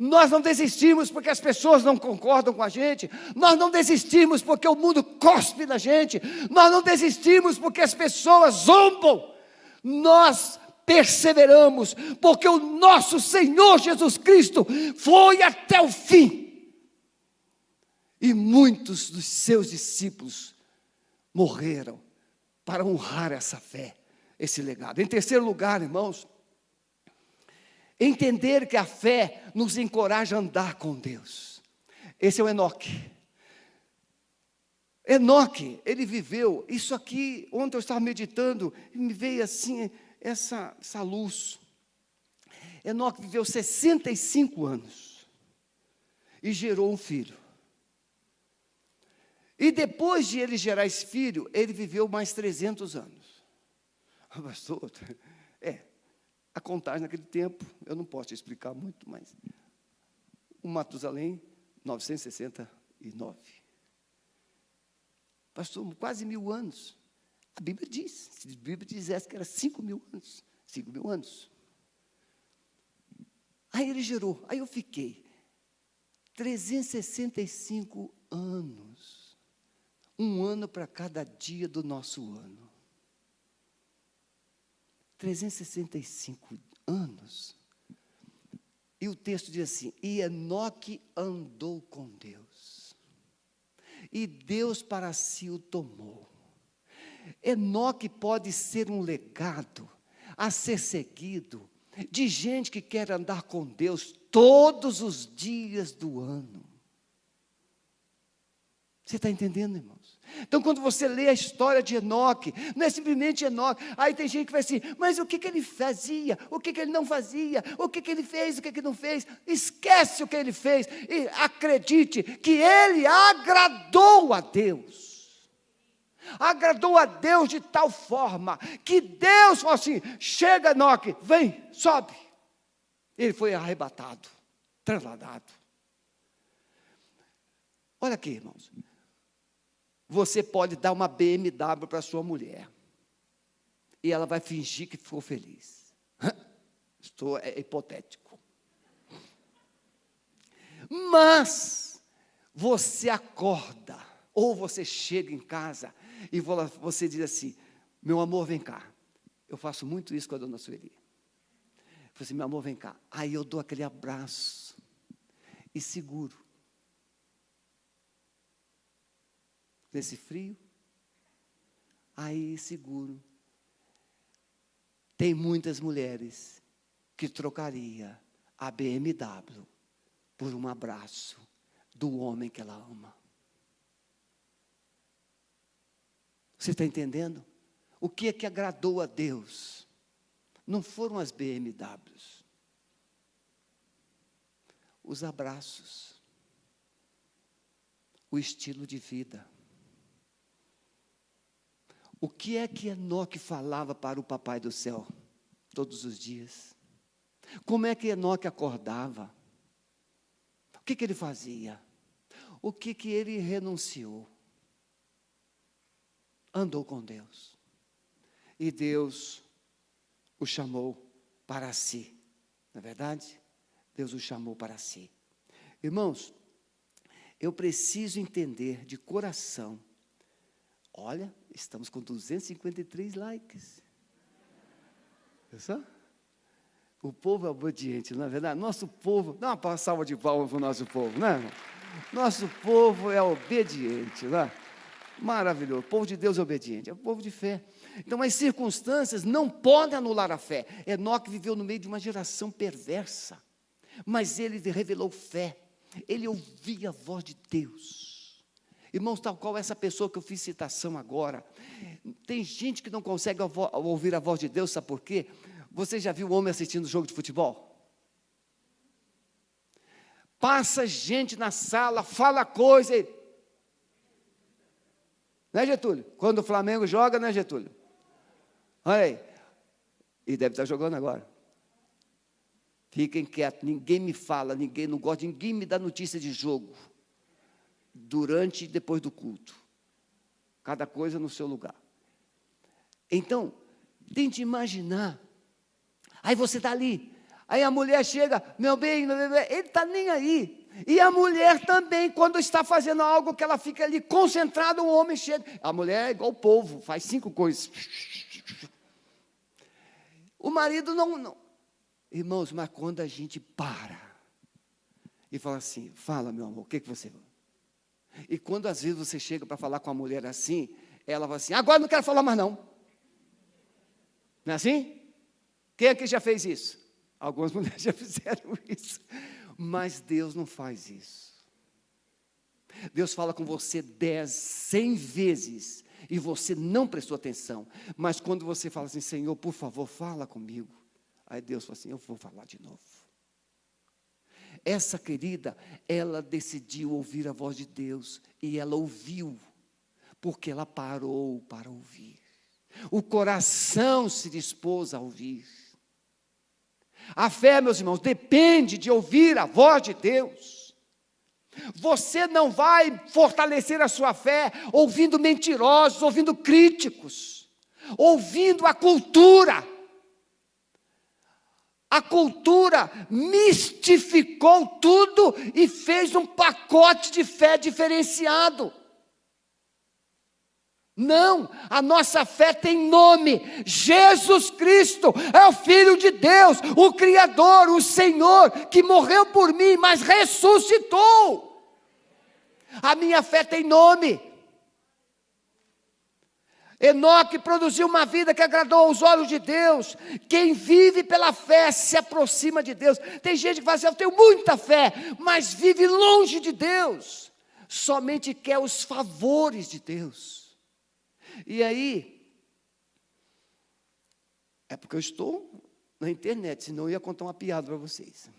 nós não desistimos porque as pessoas não concordam com a gente, nós não desistimos porque o mundo cospe na gente, nós não desistimos porque as pessoas zombam, nós perseveramos porque o nosso Senhor Jesus Cristo foi até o fim, e muitos dos seus discípulos morreram para honrar essa fé, esse legado. Em terceiro lugar, irmãos, entender que a fé nos encoraja a andar com Deus. Esse é o Enoque. Enoque, ele viveu, isso aqui, ontem eu estava meditando, e me veio assim, essa luz. Enoque viveu 65 anos, e gerou um filho. E depois de ele gerar esse filho, ele viveu mais 300 anos. Pastor, a contagem naquele tempo, eu não posso te explicar muito, mas o Matusalém, 969. Pastor, quase 1000 anos. A Bíblia diz, se a Bíblia dissesse que era 5.000 anos, 5.000 anos. Aí ele gerou, aí eu fiquei 365 anos, um ano para cada dia do nosso ano. 365 anos. E o texto diz assim: e Enoque andou com Deus, e Deus para si o tomou. Enoque pode ser um legado a ser seguido de gente que quer andar com Deus todos os dias do ano. Você está entendendo, irmãos? Então, quando você lê a história de Enoque, não é simplesmente Enoque. Aí tem gente que vai assim, mas o que ele fazia? O que ele não fazia? O que ele fez? O que ele não fez? Esquece o que ele fez e acredite que ele agradou a Deus. Agradou a Deus de tal forma que Deus falou assim, chega Enoque, vem, sobe. Ele foi arrebatado, trasladado. Olha aqui, irmãos. Você pode dar uma BMW para sua mulher. E ela vai fingir que ficou feliz. É hipotético. Mas, você acorda, ou você chega em casa, e você diz assim, meu amor, vem cá. Eu faço muito isso com a dona Sueli. Eu falo assim, meu amor, vem cá. Aí eu dou aquele abraço, e seguro. Nesse frio, aí seguro. Tem muitas mulheres que trocaria a BMW por um abraço do homem que ela ama. Você está entendendo? O que é que agradou a Deus? Não foram as BMWs, os abraços, o estilo de vida. O que é que Enoque falava para o papai do céu todos os dias? Como é que Enoque acordava? O que ele fazia? O que ele renunciou? Andou com Deus. E Deus o chamou para si. Não é verdade? Deus o chamou para si. Irmãos, eu preciso entender de coração. Olha, estamos com 253 likes. Viu só? O povo é obediente, não é verdade? Nosso povo, dá uma salva de palmas para o nosso povo, né? Nosso povo é obediente, não é? Maravilhoso, o povo de Deus é obediente, é o povo de fé. Então, as circunstâncias não podem anular a fé. Enoque viveu no meio de uma geração perversa, mas ele revelou fé, ele ouvia a voz de Deus. Irmãos, tal qual essa pessoa que eu fiz citação agora, tem gente que não consegue ouvir a voz de Deus, sabe por quê? Você já viu o homem assistindo jogo de futebol? Passa gente na sala, fala coisa, né, Getúlio? Quando o Flamengo joga, né, Getúlio? Olha aí, e deve estar jogando agora. Fiquem quietos, ninguém me fala, não gosta, ninguém me dá notícia de jogo. Durante e depois do culto. Cada coisa no seu lugar. Então, tente imaginar. Aí você está ali. Aí a mulher chega, meu bem, ele está nem aí. E a mulher também, quando está fazendo algo que ela fica ali concentrada, o homem chega. A mulher é igual o povo, faz 5 coisas. O marido não. Irmãos, mas quando a gente para e fala assim, fala meu amor, o que você... E quando às vezes você chega para falar com a mulher assim, ela fala assim, agora não quero falar mais não. Não é assim? Quem aqui já fez isso? Algumas mulheres já fizeram isso. Mas Deus não faz isso. Deus fala com você 10, 100 vezes, e você não prestou atenção. Mas quando você fala assim, Senhor, por favor, fala comigo. Aí Deus fala assim, eu vou falar de novo. Essa querida, ela decidiu ouvir a voz de Deus, e ela ouviu, porque ela parou para ouvir. O coração se dispôs a ouvir. A fé, meus irmãos, depende de ouvir a voz de Deus. Você não vai fortalecer a sua fé ouvindo mentirosos, ouvindo críticos, ouvindo a cultura. A cultura mistificou tudo e fez um pacote de fé diferenciado. Não, a nossa fé tem nome. Jesus Cristo é o Filho de Deus, o Criador, o Senhor, que morreu por mim, mas ressuscitou. A minha fé tem nome. Enoque produziu uma vida que agradou aos olhos de Deus. Quem vive pela fé se aproxima de Deus. Tem gente que fala assim, eu tenho muita fé, mas vive longe de Deus. somente quer os favores de Deus. E aí, é porque eu estou na internet, senão eu ia contar uma piada para vocês.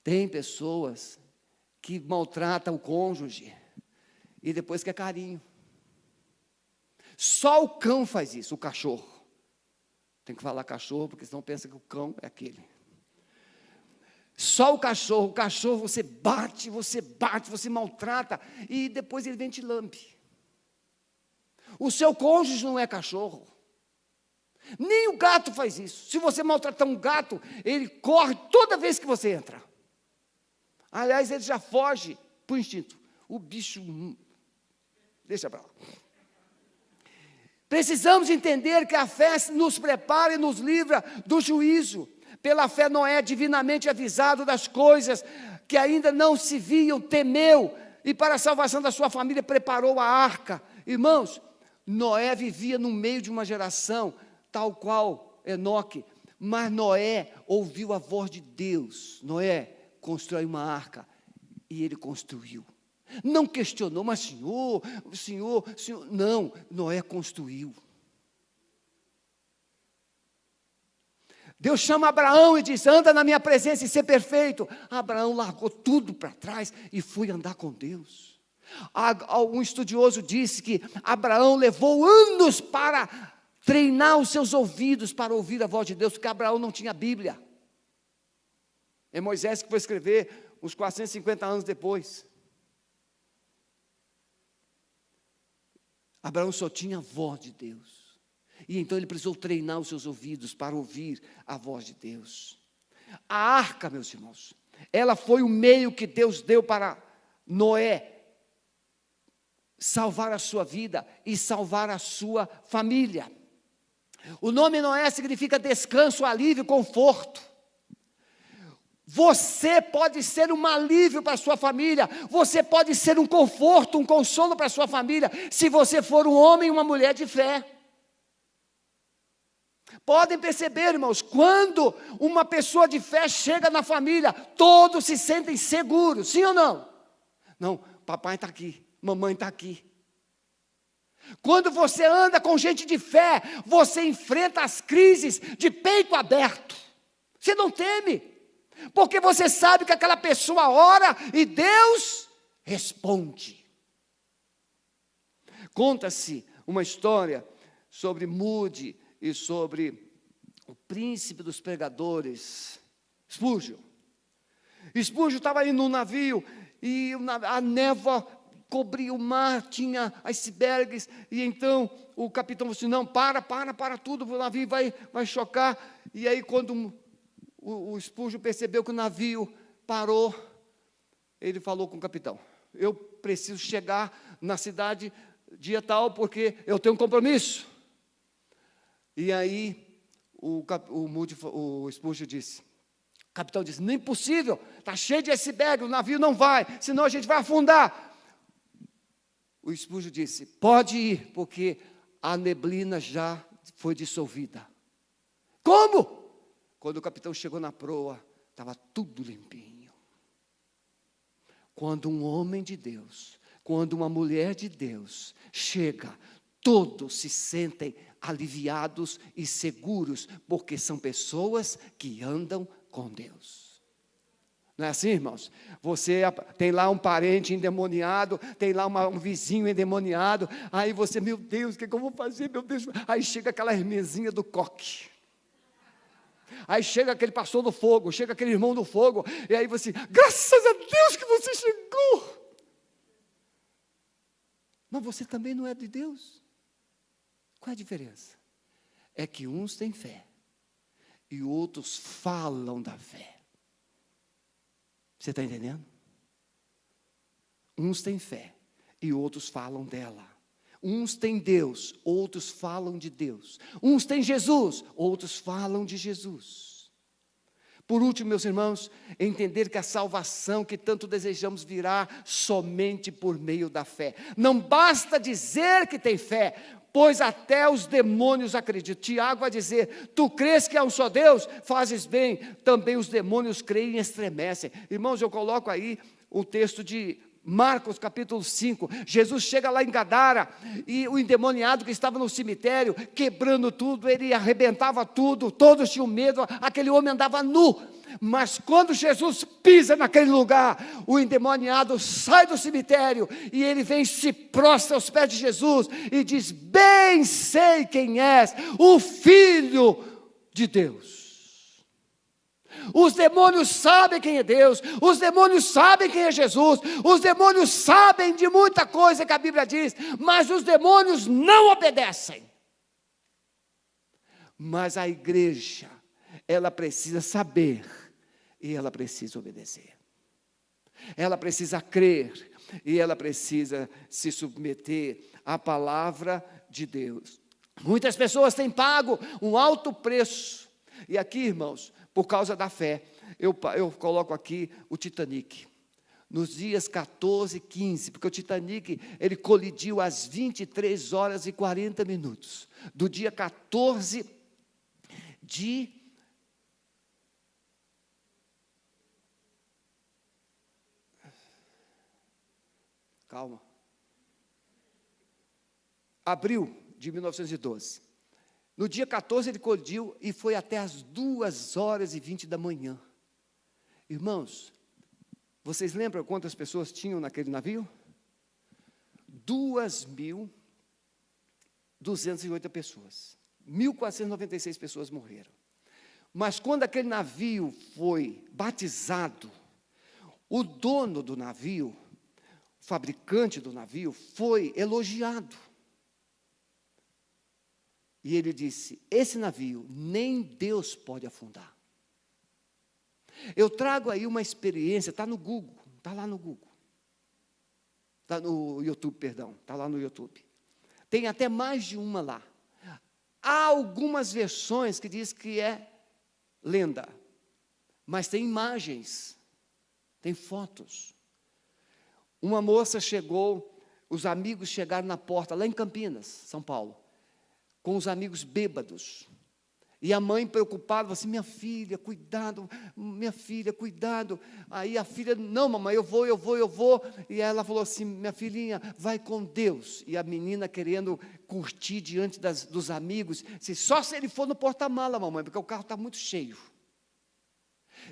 Tem pessoas que maltratam o cônjuge e depois quer carinho. Só o cão faz isso, o cachorro. Tem que falar cachorro, porque senão pensa que o cão é aquele. Só o cachorro você bate, você maltrata, e depois ele vem te lambe. O seu cônjuge não é cachorro. Nem o gato faz isso. Se você maltratar um gato, ele corre toda vez que você entra. Aliás, ele já foge por instinto. O bicho, deixa para lá. Precisamos entender que a fé nos prepara e nos livra do juízo. Pela fé, Noé, divinamente avisado das coisas que ainda não se viam, temeu, e para a salvação da sua família preparou a arca. Irmãos, Noé vivia no meio de uma geração, tal qual Enoque, mas Noé ouviu a voz de Deus. Noé constrói uma arca, e ele construiu. Não questionou, mas senhor, não, Noé construiu. Deus chama Abraão e diz, anda na minha presença e ser perfeito. Abraão largou tudo para trás e foi andar com Deus. Um estudioso disse que Abraão levou anos para treinar os seus ouvidos para ouvir a voz de Deus, porque Abraão não tinha Bíblia. É Moisés que foi escrever uns 450 anos depois. Abraão só tinha a voz de Deus. E então ele precisou treinar os seus ouvidos para ouvir a voz de Deus. A arca, meus irmãos, ela foi o meio que Deus deu para Noé salvar a sua vida e salvar a sua família. O nome Noé significa descanso, alívio, conforto. Você pode ser um alívio para a sua família, você pode ser um conforto, um consolo para a sua família, se você for um homem e uma mulher de fé. Podem perceber, irmãos, quando uma pessoa de fé chega na família, todos se sentem seguros, sim ou não? Não, papai está aqui, mamãe está aqui. Quando você anda com gente de fé, você enfrenta as crises de peito aberto. Você não teme, porque você sabe que aquela pessoa ora e Deus responde. Conta-se uma história sobre Moody e sobre o príncipe dos pregadores, Spurgeon. Spurgeon estava indo num navio e a névoa cobria o mar, tinha icebergs, e então o capitão falou assim, não, para tudo, o navio vai chocar. E aí quando o Spurgeon percebeu que o navio parou, ele falou com o capitão, eu preciso chegar na cidade dia tal, porque eu tenho um compromisso. E aí o Spurgeon disse, o capitão disse, não é impossível, está cheio de iceberg, o navio não vai, senão a gente vai afundar. O Spurgeon disse, pode ir, porque a neblina já foi dissolvida. Como? Quando o capitão chegou na proa, estava tudo limpinho. Quando um homem de Deus, quando uma mulher de Deus chega, todos se sentem aliviados e seguros, porque são pessoas que andam com Deus. Não é assim, irmãos? Você tem lá um parente endemoniado, tem lá um vizinho endemoniado, aí você, meu Deus, o que eu vou fazer, meu Deus? Aí chega aquela irmãzinha do coque. Aí chega aquele pastor do fogo, chega aquele irmão do fogo, e aí você, graças a Deus que você chegou. Mas você também não é de Deus. Qual é a diferença? É que uns têm fé e outros falam da fé. Você está entendendo? Uns têm fé e outros falam dela. Uns têm Deus, outros falam de Deus. Uns têm Jesus, outros falam de Jesus. Por último, meus irmãos, entender que a salvação que tanto desejamos virá somente por meio da fé. Não basta dizer que tem fé, pois até os demônios acreditam. Tiago vai dizer, tu crês que há um só Deus? Fazes bem, também os demônios creem e estremecem. Irmãos, eu coloco aí o texto de Marcos capítulo 5, Jesus chega lá em Gadara, e o endemoniado que estava no cemitério, quebrando tudo, ele arrebentava tudo, todos tinham medo, aquele homem andava nu, mas quando Jesus pisa naquele lugar, o endemoniado sai do cemitério, e ele vem, se prostra aos pés de Jesus, e diz: bem sei quem és, o Filho de Deus. Os demônios sabem quem é Deus, os demônios sabem quem é Jesus, os demônios sabem de muita coisa que a Bíblia diz, mas os demônios não obedecem. Mas a igreja, ela precisa saber e ela precisa obedecer. Ela precisa crer e ela precisa se submeter à palavra de Deus. Muitas pessoas têm pago um alto preço, e aqui, irmãos, por causa da fé, eu coloco aqui o Titanic, nos dias 14 e 15, porque o Titanic, ele colidiu às 23 horas e 40 minutos, do dia 14 de abril de 1912. No dia 14 ele colidiu e foi até as 2h20 da manhã. Irmãos, vocês lembram quantas pessoas tinham naquele navio? 2.208 pessoas. 1.496 pessoas morreram. Mas quando aquele navio foi batizado, o dono do navio, o fabricante do navio, foi elogiado. E ele disse: esse navio nem Deus pode afundar. Eu trago aí uma experiência, está no Google, está lá no Google. Está no YouTube, perdão, está lá no YouTube. Tem até mais de uma lá. Há algumas versões que diz que é lenda, mas tem imagens, tem fotos. Uma moça chegou, os amigos chegaram na porta, lá em Campinas, São Paulo, com os amigos bêbados, e a mãe preocupada, falou assim: minha filha, cuidado, minha filha, cuidado. Aí a filha: não, mamãe, eu vou, e ela falou assim: minha filhinha, vai com Deus. E a menina, querendo curtir diante dos amigos, disse: só se ele for no porta-mala, mamãe, porque o carro está muito cheio.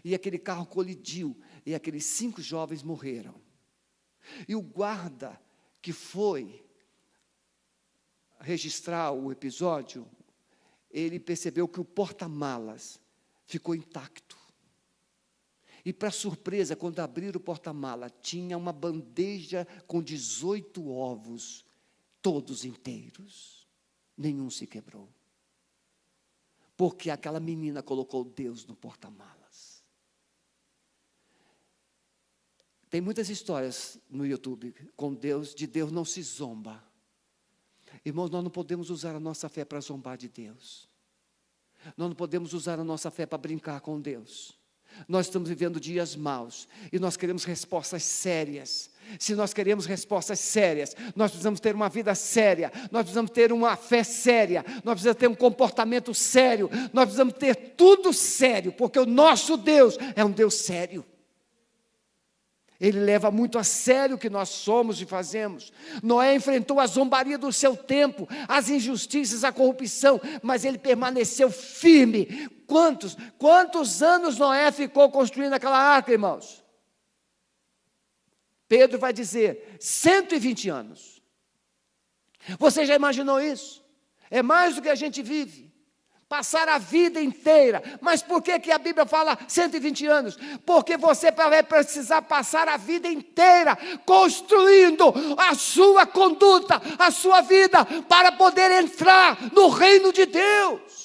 E aquele carro colidiu, e aqueles 5 jovens morreram. E o guarda que foi registrar o episódio, ele percebeu que o porta-malas ficou intacto. E, para surpresa, quando abriram o porta-mala, tinha uma bandeja com 18 ovos, todos inteiros. Nenhum se quebrou. Porque aquela menina colocou Deus no porta-malas. Tem muitas histórias no YouTube com Deus, de Deus não se zomba. Irmãos, nós não podemos usar a nossa fé para zombar de Deus. Nós não podemos usar a nossa fé para brincar com Deus. Nós estamos vivendo dias maus e nós queremos respostas sérias. Se nós queremos respostas sérias, nós precisamos ter uma vida séria, nós precisamos ter uma fé séria, nós precisamos ter um comportamento sério, nós precisamos ter tudo sério, porque o nosso Deus é um Deus sério. Ele leva muito a sério o que nós somos e fazemos. Noé enfrentou a zombaria do seu tempo, as injustiças, a corrupção, mas ele permaneceu firme. Quantos anos Noé ficou construindo aquela arca, irmãos? Pedro vai dizer, 120 anos. Você já imaginou isso? É mais do que a gente vive. Passar a vida inteira. Mas por que a Bíblia fala 120 anos? Porque você vai precisar passar a vida inteira construindo a sua conduta, a sua vida, para poder entrar no reino de Deus.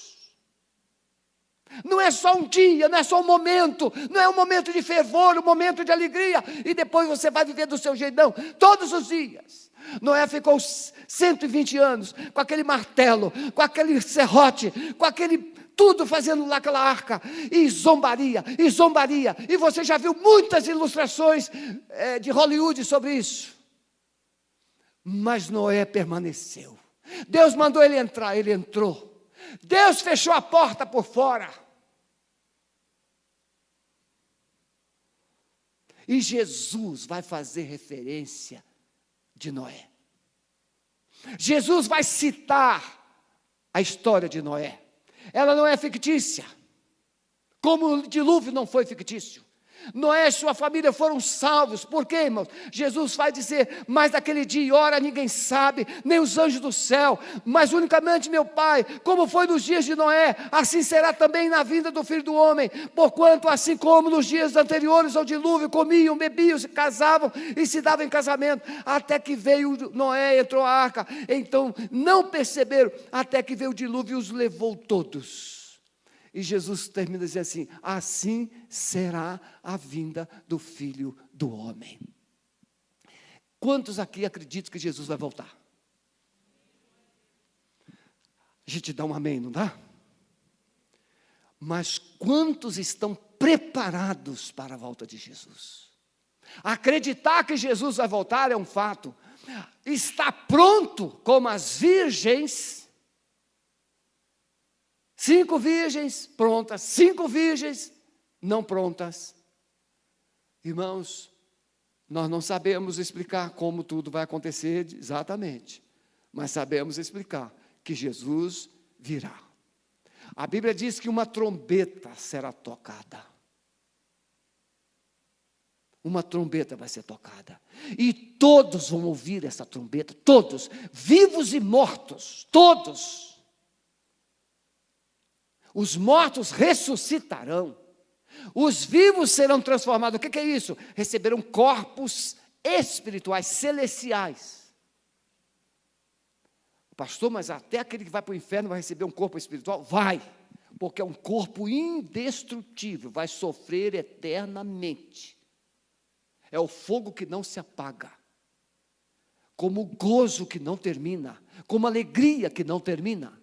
Não é só um dia, não é só um momento, não é um momento de fervor, um momento de alegria, e depois você vai viver do seu jeitão, todos os dias. Noé ficou 120 anos com aquele martelo, com aquele serrote, com aquele tudo fazendo lá aquela arca, e zombaria, e você já viu muitas ilustrações de Hollywood sobre isso. Mas Noé permaneceu. Deus mandou ele entrar, ele entrou. Deus fechou a porta por fora. E Jesus vai fazer referência de Noé. Jesus vai citar a história de Noé. Ela não é fictícia, como o dilúvio não foi fictício. Noé e sua família foram salvos. Por quê, irmãos? Jesus vai dizer: mas naquele dia e hora ninguém sabe, nem os anjos do céu, mas unicamente meu Pai. Como foi nos dias de Noé, assim será também na vinda do Filho do Homem. Porquanto assim como nos dias anteriores ao dilúvio, comiam, bebiam, se casavam e se davam em casamento, até que veio Noé, entrou a arca. Então não perceberam, até que veio o dilúvio e os levou todos. E Jesus termina dizendo assim: assim será a vinda do Filho do Homem. Quantos aqui acreditam que Jesus vai voltar? A gente dá um amém, não dá? Mas quantos estão preparados para a volta de Jesus? Acreditar que Jesus vai voltar é um fato. Está pronto como as virgens. 5 virgens prontas, 5 virgens não prontas. Irmãos, nós não sabemos explicar como tudo vai acontecer exatamente, mas sabemos explicar que Jesus virá. A Bíblia diz que uma trombeta será tocada. Uma trombeta vai ser tocada. E todos vão ouvir essa trombeta, todos, vivos e mortos, todos. Os mortos ressuscitarão, os vivos serão transformados. O que é isso? Receberão corpos espirituais, celestiais. Pastor, mas até aquele que vai para o inferno vai receber um corpo espiritual? Vai, porque é um corpo indestrutível, vai sofrer eternamente. É o fogo que não se apaga, como o gozo que não termina, como a alegria que não termina.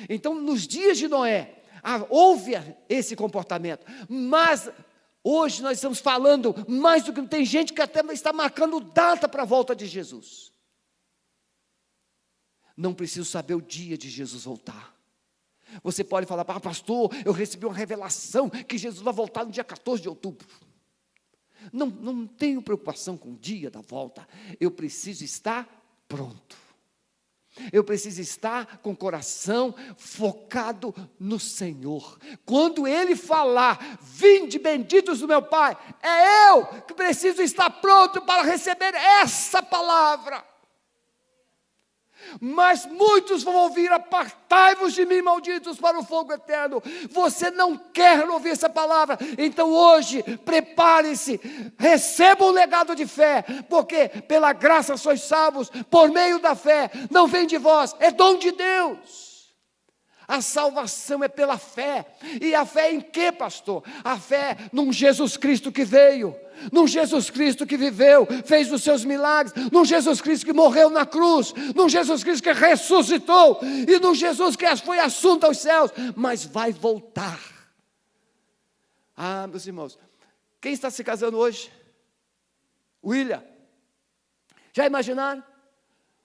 Então, nos dias de Noé, houve esse comportamento, mas hoje nós estamos falando mais do que tem gente que até está marcando data para a volta de Jesus. Não preciso saber o dia de Jesus voltar. Você pode falar: pastor, eu recebi uma revelação que Jesus vai voltar no dia 14 de outubro. Não tenho preocupação com o dia da volta, eu preciso estar pronto. Eu preciso estar com o coração focado no Senhor. Quando Ele falar: vinde benditos do meu Pai, é eu que preciso estar pronto para receber essa palavra. Mas muitos vão ouvir: apartai-vos de mim, malditos, para o fogo eterno. Você não quer ouvir essa palavra, então hoje prepare-se, receba um legado de fé, porque pela graça sois salvos, por meio da fé, não vem de vós, é dom de Deus. A salvação é pela fé. E a fé em quê, pastor? A fé num Jesus Cristo que veio, num Jesus Cristo que viveu, fez os seus milagres, num Jesus Cristo que morreu na cruz, num Jesus Cristo que ressuscitou, e num Jesus que foi assunto aos céus, mas vai voltar. Meus irmãos, quem está se casando hoje? William. Já imaginaram?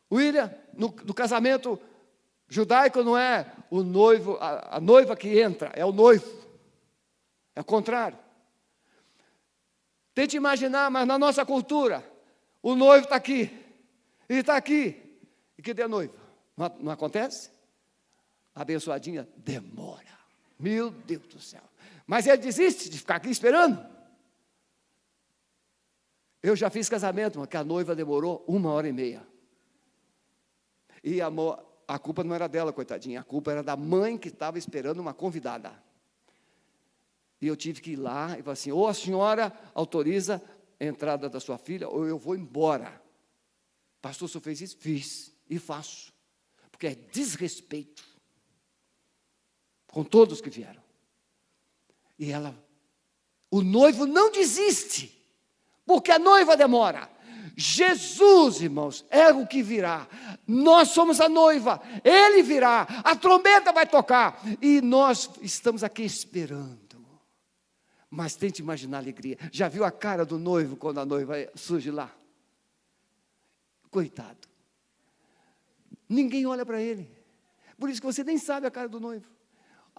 William, no casamento judaico não é o noivo, a noiva que entra, é o noivo. É o contrário. Tente imaginar, mas na nossa cultura, o noivo está aqui, ele está aqui, e cadê a noiva? Não acontece? A abençoadinha demora. Meu Deus do céu. Mas ele desiste de ficar aqui esperando. Eu já fiz casamento, que a noiva demorou 1h30. E a culpa não era dela, coitadinha, a culpa era da mãe que estava esperando uma convidada. E eu tive que ir lá e falar assim: ou a senhora autoriza a entrada da sua filha, ou eu vou embora. Pastor, o senhor fez isso? Fiz e faço, porque é desrespeito com todos que vieram. E o noivo não desiste, porque a noiva demora. Jesus, irmãos, é o que virá. Nós somos a noiva, Ele virá, a trombeta vai tocar, e nós estamos aqui esperando. Mas tente imaginar a alegria. Já viu a cara do noivo quando a noiva surge lá? Coitado. Ninguém olha para ele. Por isso que você nem sabe a cara do noivo.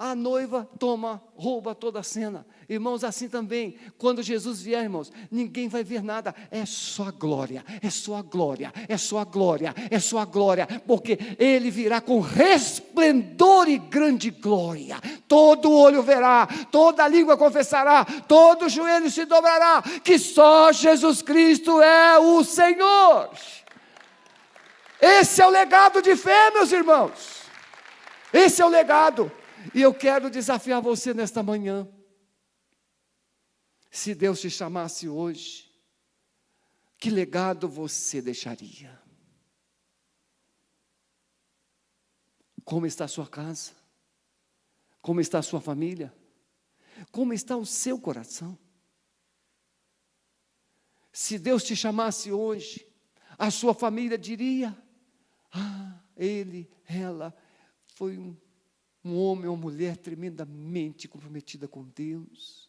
A noiva toma, rouba toda a cena. Irmãos, assim também, quando Jesus vier, irmãos, ninguém vai ver nada, é só a glória, é só a glória, é só a glória, é só a glória, porque Ele virá com resplendor e grande glória. Todo olho verá, toda língua confessará, todo joelho se dobrará, que só Jesus Cristo é o Senhor. Esse é o legado de fé, meus irmãos. Esse é o legado. E eu quero desafiar você nesta manhã. Se Deus te chamasse hoje, que legado você deixaria? Como está a sua casa? Como está a sua família? Como está o seu coração? Se Deus te chamasse hoje, a sua família diria: ele, ela, foi um homem ou mulher tremendamente comprometida com Deus.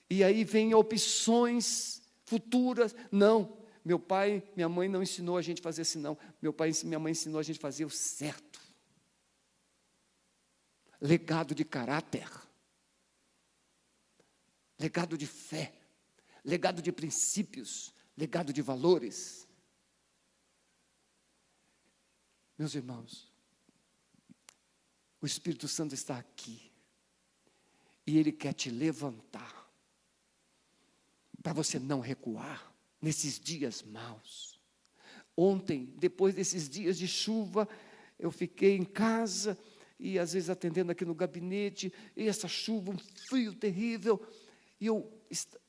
E aí vem opções futuras. Não, meu pai, minha mãe não ensinou a gente a fazer assim, não. Meu pai e minha mãe ensinou a gente a fazer o certo. Legado de caráter. Legado de fé. Legado de princípios. Legado de valores. Meus irmãos, o Espírito Santo está aqui. E Ele quer te levantar. Para você não recuar nesses dias maus. Ontem, depois desses dias de chuva, eu fiquei em casa e às vezes atendendo aqui no gabinete, e essa chuva, um frio terrível, e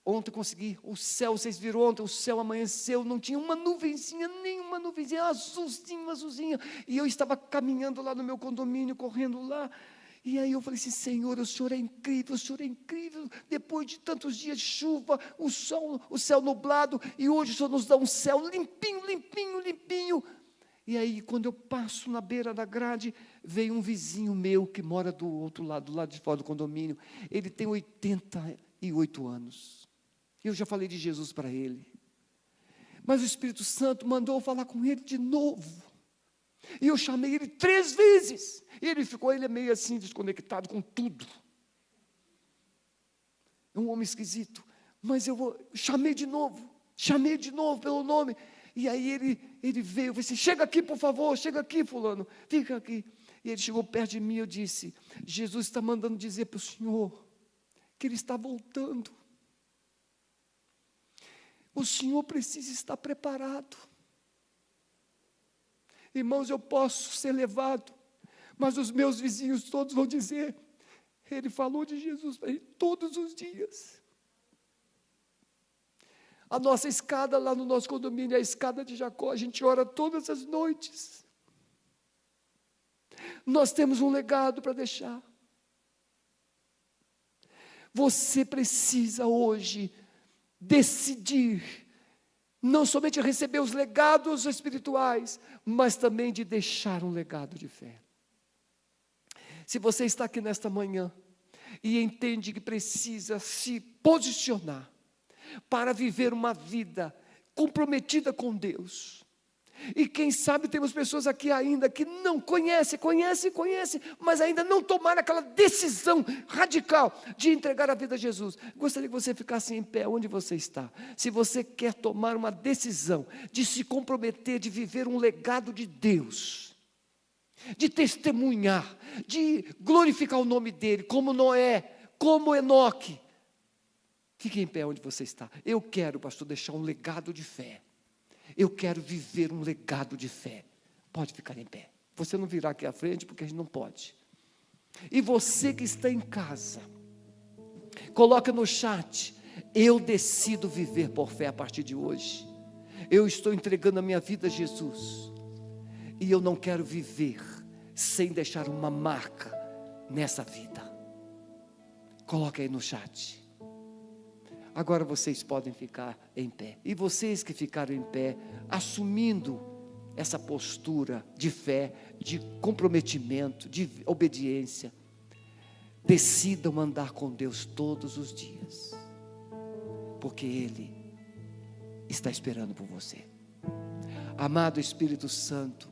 ontem consegui, o céu, vocês viram ontem, o céu amanheceu, não tinha uma nuvenzinha, nenhuma nuvenzinha, azulzinha, e eu estava caminhando lá no meu condomínio, correndo lá, e aí eu falei assim: Senhor, o Senhor é incrível, depois de tantos dias de chuva, o céu nublado, e hoje o Senhor nos dá um céu limpinho, e aí quando eu passo na beira da grade, veio um vizinho meu, que mora do outro lado, do lado de fora do condomínio, ele tem 88 anos, eu já falei de Jesus para ele, mas o Espírito Santo mandou eu falar com ele de novo, e eu chamei ele 3 vezes, e ele é meio assim, desconectado com tudo, é um homem esquisito, mas chamei de novo pelo nome, e aí ele veio, eu falei assim: chega aqui por favor, chega aqui fulano, fica aqui, e ele chegou perto de mim, eu disse: Jesus está mandando dizer para o senhor, que ele está voltando, o senhor precisa estar preparado. Irmãos, eu posso ser levado, mas os meus vizinhos todos vão dizer: ele falou de Jesus para ele todos os dias. A nossa escada lá no nosso condomínio é a escada de Jacó, a gente ora todas as noites. Nós temos um legado para deixar. Você precisa hoje decidir, não somente receber os legados espirituais, mas também de deixar um legado de fé. Se você está aqui nesta manhã e entende que precisa se posicionar para viver uma vida comprometida com Deus, e quem sabe temos pessoas aqui ainda que não conhecem, mas ainda não tomaram aquela decisão radical de entregar a vida a Jesus. Gostaria que você ficasse em pé onde você está. Se você quer tomar uma decisão de se comprometer, de viver um legado de Deus, de testemunhar, de glorificar o nome dEle, como Noé, como Enoque, fique em pé onde você está. Eu quero, pastor, deixar um legado de fé. Eu quero viver um legado de fé. Pode ficar em pé. Você não virá aqui à frente, porque a gente não pode. E você que está em casa, coloca no chat: eu decido viver por fé a partir de hoje. Eu estou entregando a minha vida a Jesus. E eu não quero viver sem deixar uma marca nessa vida. Coloca aí no chat. Agora vocês podem ficar em pé. E vocês que ficaram em pé, assumindo essa postura de fé, de comprometimento, de obediência, decidam andar com Deus todos os dias, porque Ele está esperando por você. Amado Espírito Santo,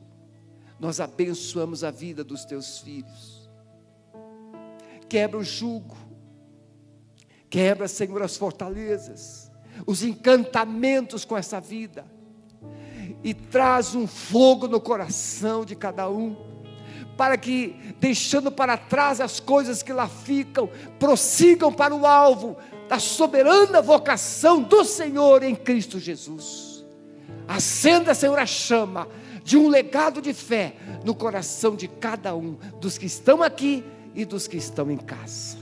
nós abençoamos a vida dos teus filhos. Quebra o jugo, quebra, Senhor, as fortalezas, os encantamentos com essa vida, e traz um fogo no coração de cada um, para que, deixando para trás as coisas que lá ficam, prossigam para o alvo da soberana vocação do Senhor em Cristo Jesus. Acenda, Senhor, a chama de um legado de fé no coração de cada um, dos que estão aqui e dos que estão em casa.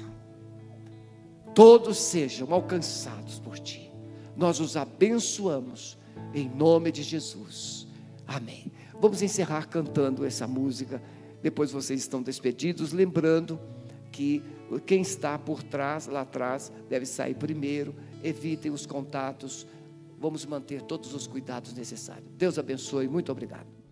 Todos sejam alcançados por Ti. Nós os abençoamos em nome de Jesus. Amém. Vamos encerrar cantando essa música. Depois vocês estão despedidos, lembrando que quem está por trás, lá atrás, deve sair primeiro. Evitem os contatos. Vamos manter todos os cuidados necessários. Deus abençoe. Muito obrigado.